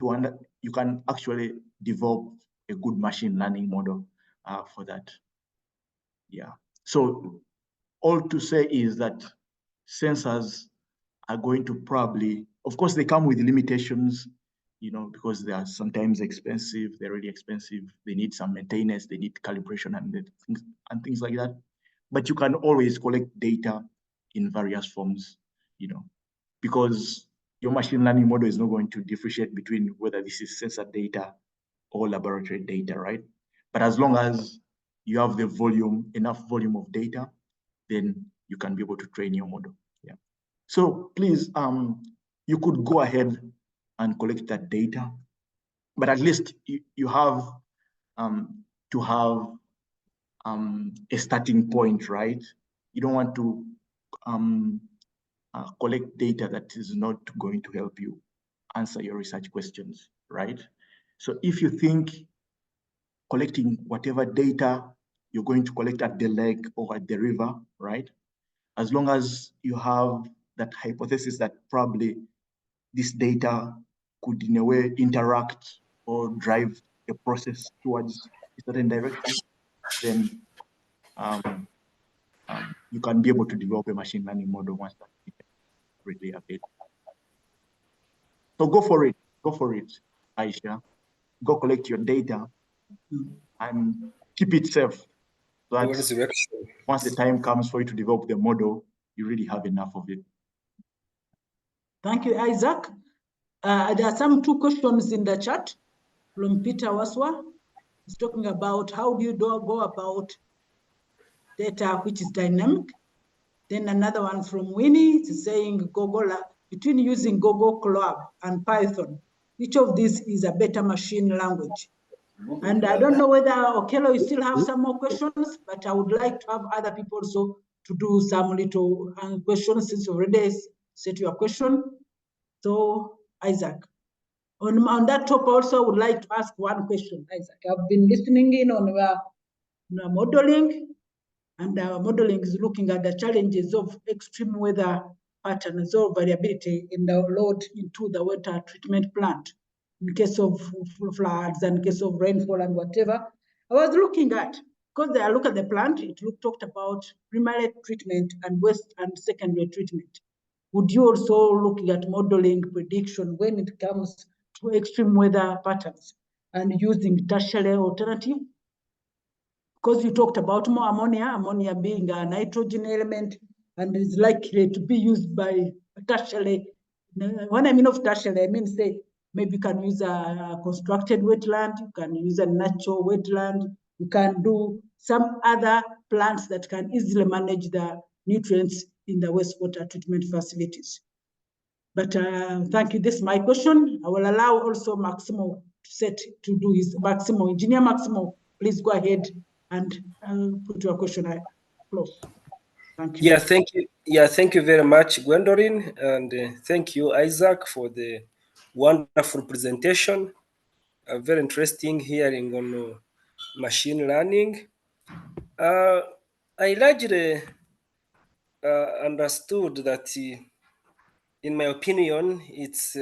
you can actually develop a good machine learning model for that. Yeah. So all to say is that sensors are going to probably, of course, they come with limitations, because they are sometimes expensive. They're really expensive. They need some maintenance. They need calibration and things like that. But you can always collect data in various forms, because your machine learning model is not going to differentiate between whether this is sensor data or laboratory data, right? But as long as you have the enough volume of data, then you can be able to train your model. Yeah. So please, you could go ahead and collect that data, but at least you have to have a starting point, right? You don't want to collect data that is not going to help you answer your research questions, right? So if you think collecting whatever data you're going to collect at the lake or at the river, right? As long as you have that hypothesis that probably this data could in a way interact or drive a process towards a certain direction, then you can be able to develop a machine learning model once that data is readily available. So go for it, Aisha. Go collect your data and keep it safe. So that once the time comes for you to develop the model, you really have enough of it. Thank you, Isaac. There are two questions in the chat from Peter Waswa. He's talking about how do you go about data which is dynamic. Then another one from Winnie is saying between using Google Colab and Python, which of these is a better machine language? And I don't know whether Okello, you still have some more questions, but I would like to have other people also to do some little questions since you already set your question. So Isaac, on that topic also, I would like to ask one question, Isaac. I've been listening in on modeling, and modeling is looking at the challenges of extreme weather patterns or variability in the load into the water treatment plant in case of floods and in case of rainfall and whatever. I was looking at, because I look at the plant, it talked about primary treatment and waste and secondary treatment. Would you also looking at modeling prediction when it comes to extreme weather patterns and using tertiary alternative? Because you talked about more ammonia being a nitrogen element and is likely to be used by tertiary. When I mean of tertiary, I mean, say, maybe you can use a constructed wetland, you can use a natural wetland, you can do some other plants that can easily manage the nutrients in the wastewater treatment facilities. But thank you. This is my question. I will allow also Maximo to do his Maximo. Engineer Maximo, please go ahead and put your question close. Thank you. Yeah, thank you. Yeah, thank you very much, Gwendolyn, and thank you, Isaac, for the wonderful presentation. Very interesting hearing on machine learning. I largely understood that, in my opinion, it's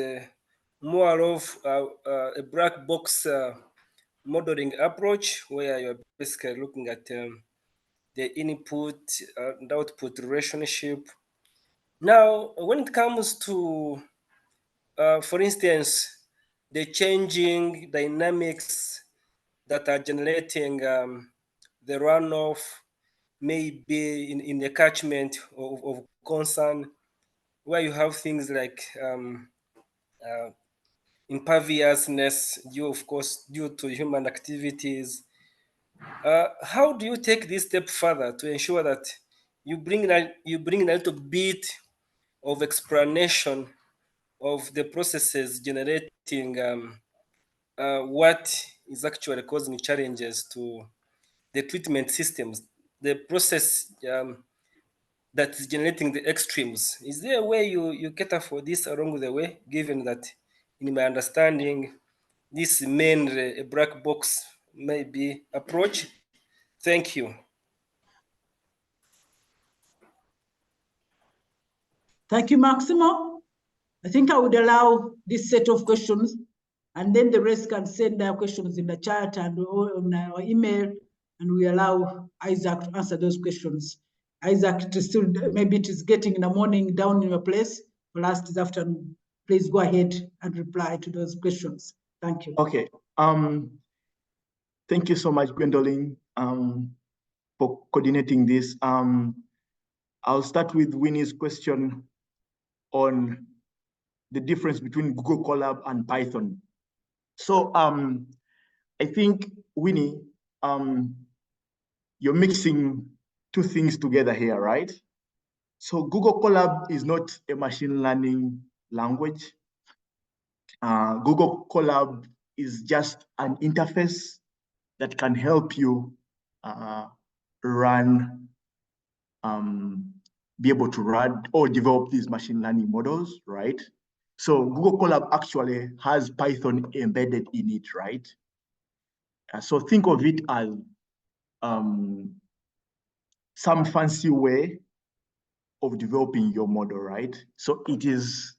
more of a black box modeling approach where you're basically looking at the input and output relationship. Now, when it comes to, for instance, the changing dynamics that are generating the runoff, maybe in the catchment of concern, where you have things like imperviousness due to human activities. How do you take this step further to ensure that you bring a little bit of explanation of the processes generating what is actually causing challenges to the treatment systems, the process that is generating the extremes. Is there a way you cater for this along the way, given that, in my understanding, this mainly a black box maybe approach? Thank you. Thank you, Maximo. I think I would allow this set of questions, and then the rest can send their questions in the chat and on our email, and we allow Isaac to answer those questions. Isaac, it is still, maybe it is getting in the morning down in your place, for us this afternoon. Please go ahead and reply to those questions. Thank you. Okay. Thank you so much, Gwendolyn, for coordinating this. I'll start with Winnie's question on the difference between Google Colab and Python. So I think, Winnie, you're mixing two things together here, right? So Google Colab is not a machine learning language. Google Colab is just an interface that can help you be able to run or develop these machine learning models, right? So Google Colab actually has Python embedded in it, right? So think of it as some fancy way of developing your model, right? So it is,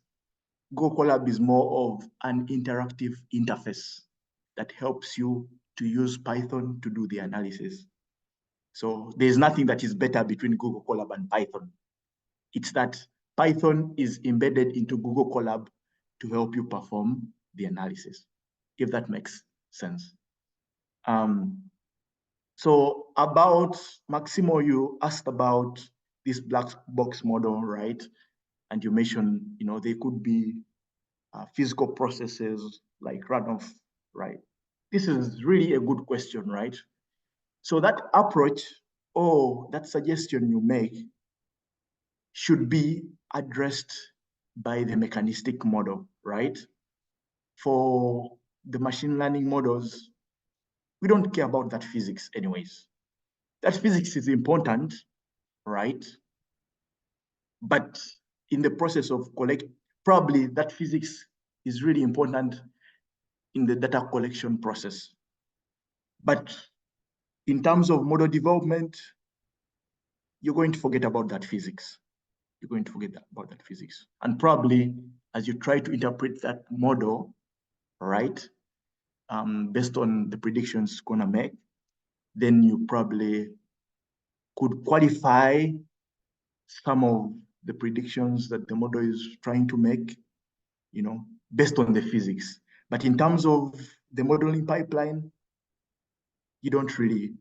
Google Colab is more of an interactive interface that helps you to use Python to do the analysis. So there's nothing that is better between Google Colab and Python. It's that Python is embedded into Google Colab to help you perform the analysis, if that makes sense. So about Maximo, you asked about this black box model, right? And you mentioned, they could be physical processes like runoff, right? This is really a good question, right? So that approach or that suggestion you make should be addressed by the mechanistic model, right? For the machine learning models, we don't care about that physics anyways. That physics is important, right? But in the process of probably that physics is really important in the data collection process. But in terms of model development, you're going to forget about that physics. You're going to forget about that physics. And probably as you try to interpret that model, right, based on the predictions it's gonna make, then you probably could qualify some of the predictions that the model is trying to make, based on the physics. But in terms of the modeling pipeline, you don't really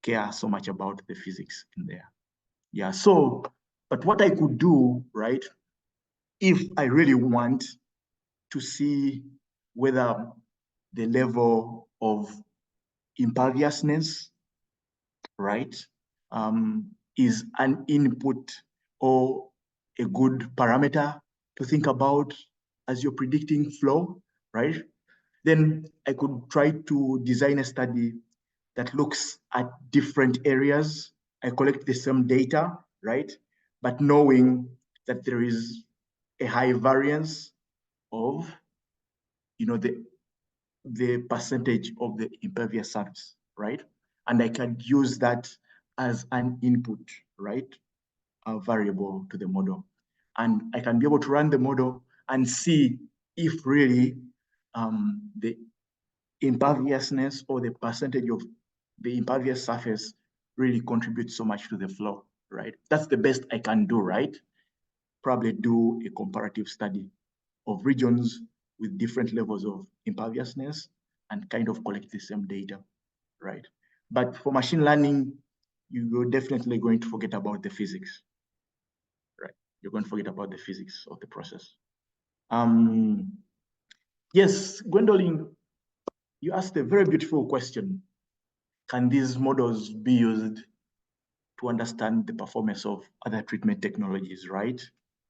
care so much about the physics in there. Yeah, so, but what I could do, right, if I really want to see whether the level of imperviousness, right, is an input or a good parameter to think about as you're predicting flow, right? Then I could try to design a study that looks at different areas. I collect the same data, right? But knowing that there is a high variance of, the percentage of the impervious surface, right? And I can use that as an input, right? A variable to the model. And I can be able to run the model and see if really the imperviousness or the percentage of the impervious surface really contributes so much to the flow, right? That's the best I can do, right? Probably do a comparative study of regions with different levels of imperviousness and kind of collect the same data, right? But for machine learning, you're definitely going to forget about the physics, right? You're going to forget about the physics of the process. Yes, Gwendolyn, you asked a very beautiful question. Can these models be used to understand the performance of other treatment technologies, right?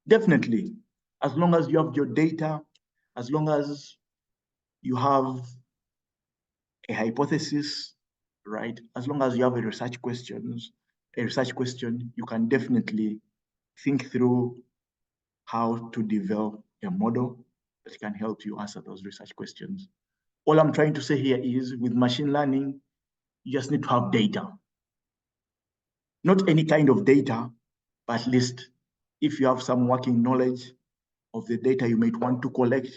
Definitely, as long as you have your data, as long as you have a hypothesis, right? As long as you have a research question, you can definitely think through how to develop a model that can help you answer those research questions. All I'm trying to say here is with machine learning, you just need to have data. Not any kind of data, but at least if you have some working knowledge of the data you might want to collect,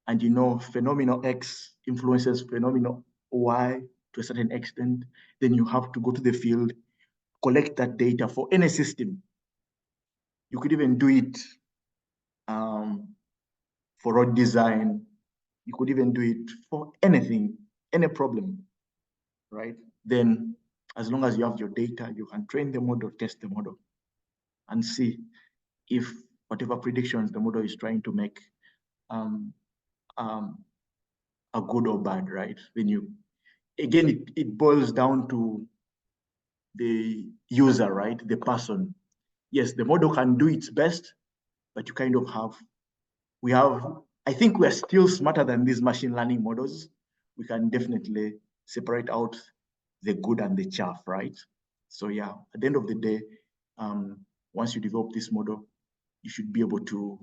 and you know phenomenon X influences phenomenon Y to a certain extent, then you have to go to the field, collect that data for any system. You could even do it for road design. You could even do it for anything, any problem, right? Then as long as you have your data, you can train the model, test the model, and see if whatever predictions the model is trying to make are good or bad, right? Then you, again, it boils down to the user, right? The person. Yes, the model can do its best, but you kind of have, I think we're still smarter than these machine learning models. We can definitely separate out the good and the chaff, right? So yeah, at the end of the day, once you develop this model, you should be able to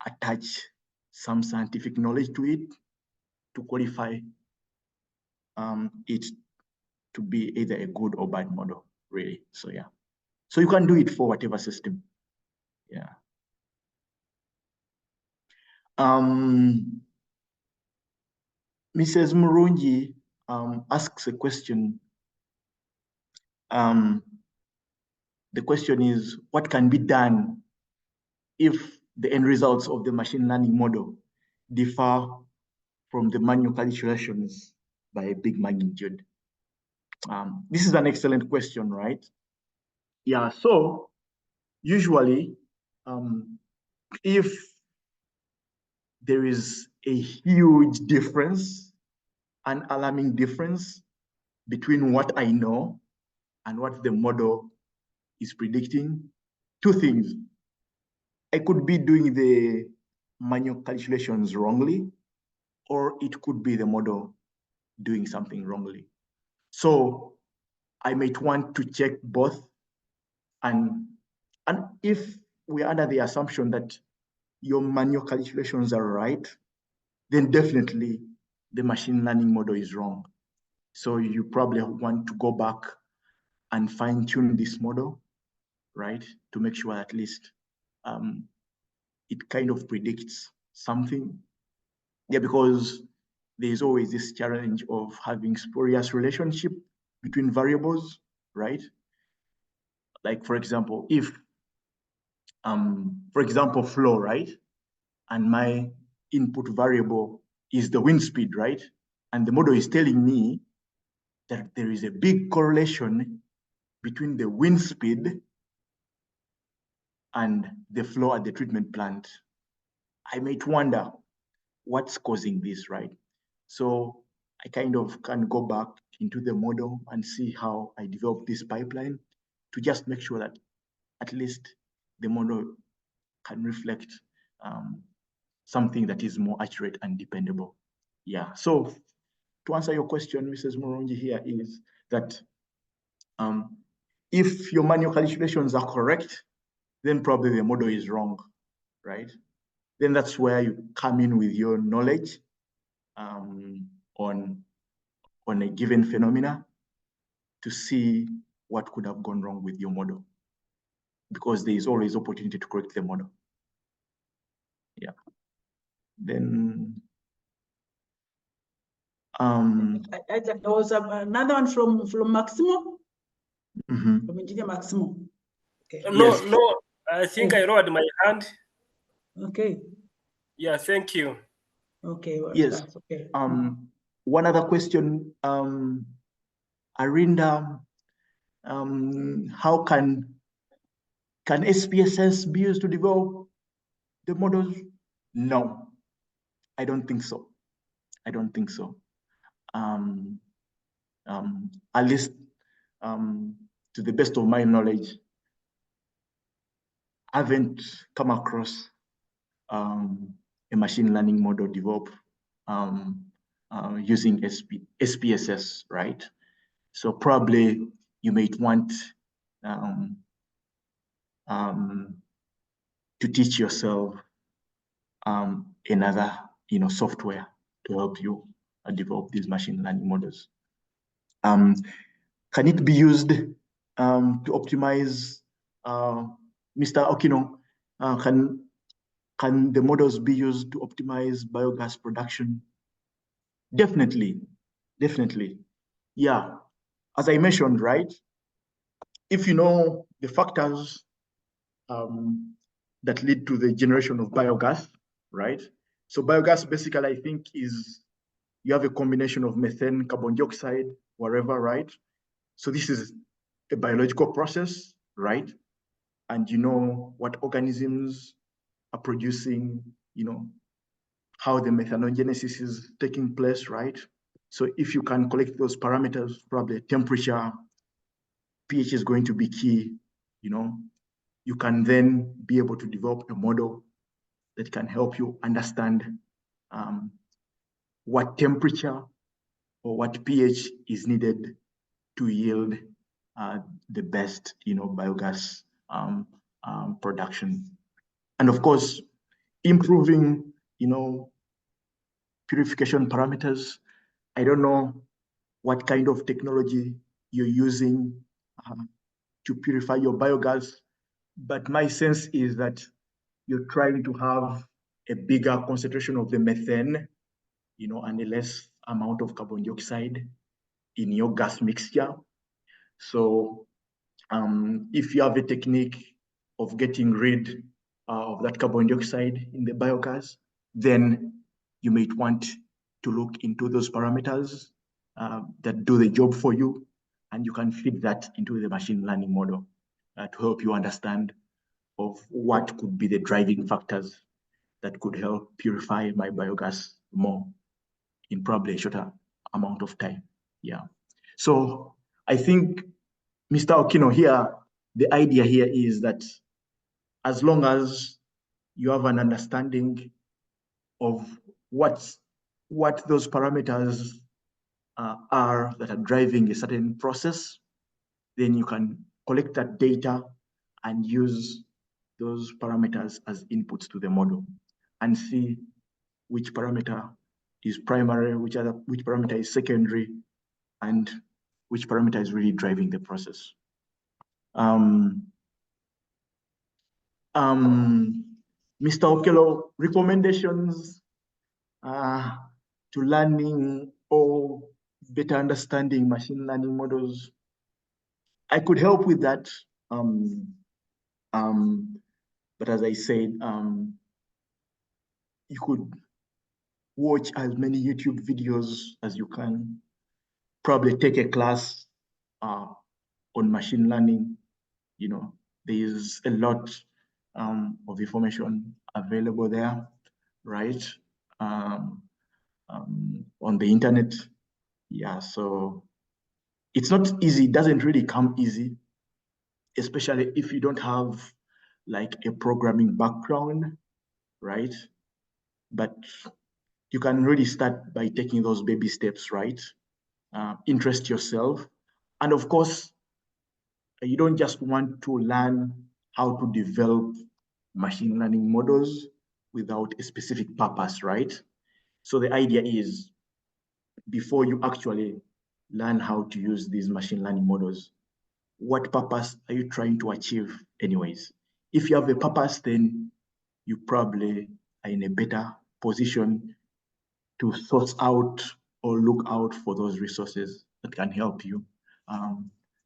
attach some scientific knowledge to it to qualify it to be either a good or bad model, really. So yeah, so you can do it for whatever system. Yeah. Mrs. Murungi asks a question. The question is, what can be done if the end results of the machine learning model differ from the manual calculations by a big magnitude? This is an excellent question, right? Yeah, so usually, if there is a huge difference, an alarming difference between what I know and what the model is predicting, two things. I could be doing the manual calculations wrongly, or it could be the model doing something wrongly. So I might want to check both. And if we're under the assumption that your manual calculations are right, then definitely the machine learning model is wrong. So you probably want to go back and fine tune this model, right? To make sure at least it kind of predicts something. Yeah, because there's always this challenge of having spurious relationship between variables, right? Like for example, if, for example, flow, right? And my input variable is the wind speed, right? And the model is telling me that there is a big correlation between the wind speed and the flow at the treatment plant. I might wonder what's causing this, right? So I kind of can go back into the model and see how I develop this pipeline to just make sure that at least the model can reflect something that is more accurate and dependable. Yeah, so to answer your question, Mrs. Morongi, here is that if your manual calculations are correct, then probably the model is wrong, right? Then that's where you come in with your knowledge on a given phenomena to see what could have gone wrong with your model, because there is always opportunity to correct the model. Yeah. Then There was another one from Maximo. Mhm. From Engineer Maximo. Okay. No, Yes. no, I think I lowered my hand. Okay. Yeah, thank you. Okay. Well, Yes. that's okay. One other question, Arinda, how can SPSS be used to develop the models? No, I don't think so. I don't think so. At least to the best of my knowledge, I haven't come across a machine learning model developed using SPSS, right? So probably you might want to teach yourself another software to help you develop these machine learning models. Can it be used to optimize, Mr. Okino, can the models be used to optimize biogas production? Definitely, definitely. Yeah, as I mentioned, right? If you know the factors that lead to the generation of biogas, right? So biogas basically, I think, is you have a combination of methane, carbon dioxide, whatever, right? So this is a biological process, right? And you know what organisms are producing, how the methanogenesis is taking place, right? So if you can collect those parameters, probably temperature, pH is going to be key, you can then be able to develop a model that can help you understand what temperature or what pH is needed to yield the best, biogas production. And of course, improving, purification parameters. I don't know what kind of technology you're using to purify your biogas, but my sense is that you're trying to have a bigger concentration of the methane, and a less amount of carbon dioxide in your gas mixture. So if you have a technique of getting rid of that carbon dioxide in the biogas, then you might want to look into those parameters that do the job for you, and you can feed that into the machine learning model to help you understand of what could be the driving factors that could help purify my biogas more in probably a shorter amount of time. Yeah. So I think, Mr. Okino, here, the idea here is that as long as you have an understanding of what those parameters are that are driving a certain process, then you can collect that data and use those parameters as inputs to the model and see which parameter is primary, which parameter is secondary, and which parameter is really driving the process. Mr. Okelo, recommendations to learning or better understanding machine learning models. I could help with that. But as I said, you could watch as many YouTube videos as you can, probably take a class on machine learning. There's a lot of information available there, right? On the internet. Yeah, so it's not easy. It doesn't really come easy, especially if you don't have like a programming background, right? But you can really start by taking those baby steps, right? Interest yourself. And of course, you don't just want to learn how to develop machine learning models without a specific purpose, right? So the idea is, before you actually learn how to use these machine learning models, what purpose are you trying to achieve anyways? If you have a purpose, then you probably are in a better position to source out or look out for those resources that can help you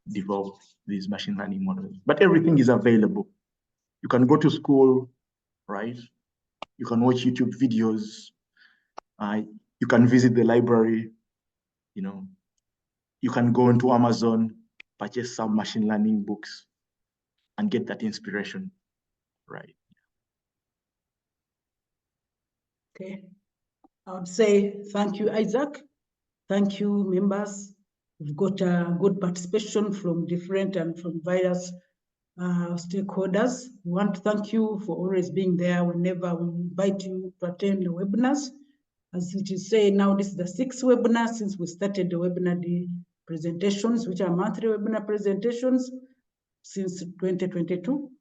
develop these machine learning models. But everything is available. You can go to school, right? You can watch YouTube videos. You can visit the library. You can go into Amazon, purchase some machine learning books, and get that inspiration, right? Okay. I would say thank you, Isaac. Thank you, members. We've got good participation from different and from various stakeholders. We want to thank you for always being there whenever we invite you to attend the webinars. As it is saying now, this is the 6th webinar since we started the webinar presentations, which are monthly webinar presentations since 2022.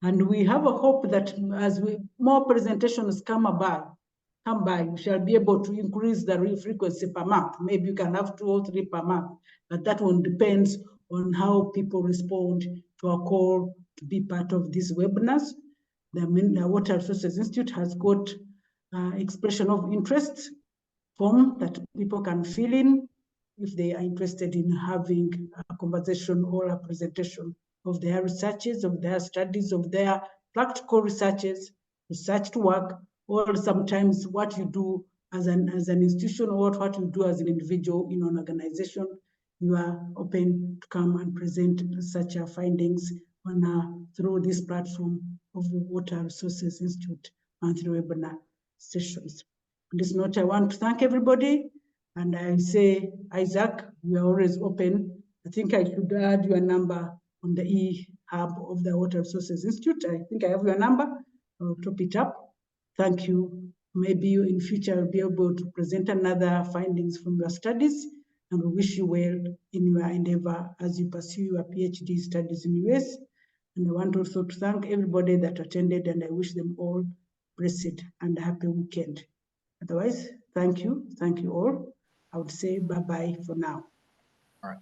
And we have a hope that as more presentations come by, we shall be able to increase the frequency per month. Maybe you can have 2 or 3 per month, but that one depends on how people respond to our call to be part of these webinars. The Water Resources Institute has got expression of interest form that people can fill in if they are interested in having a conversation or a presentation of their researches, of their studies, of their practical researches, research work, or sometimes what you do as an institution or what you do as an individual in an organization. You are open to come and present such findings on through this platform of the Water Resources Institute monthly webinar sessions. On this note, I want to thank everybody. And I say, Isaac, we are always open. I think I should add your number on the e-hub of the Water Resources Institute. I think I have your number. I'll top it up. Thank you. Maybe in future I'll be able to present another findings from your studies, and we wish you well in your endeavor as you pursue your PhD studies in the US. And I want also to thank everybody that attended, and I wish them all blessed and happy weekend. Otherwise, thank you all. I would say bye-bye for now. All right.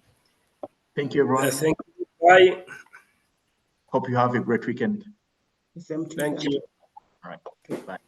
Thank you, everyone. Thank you. Bye. Hope you have a great weekend. Same to Thank you. All right. Bye.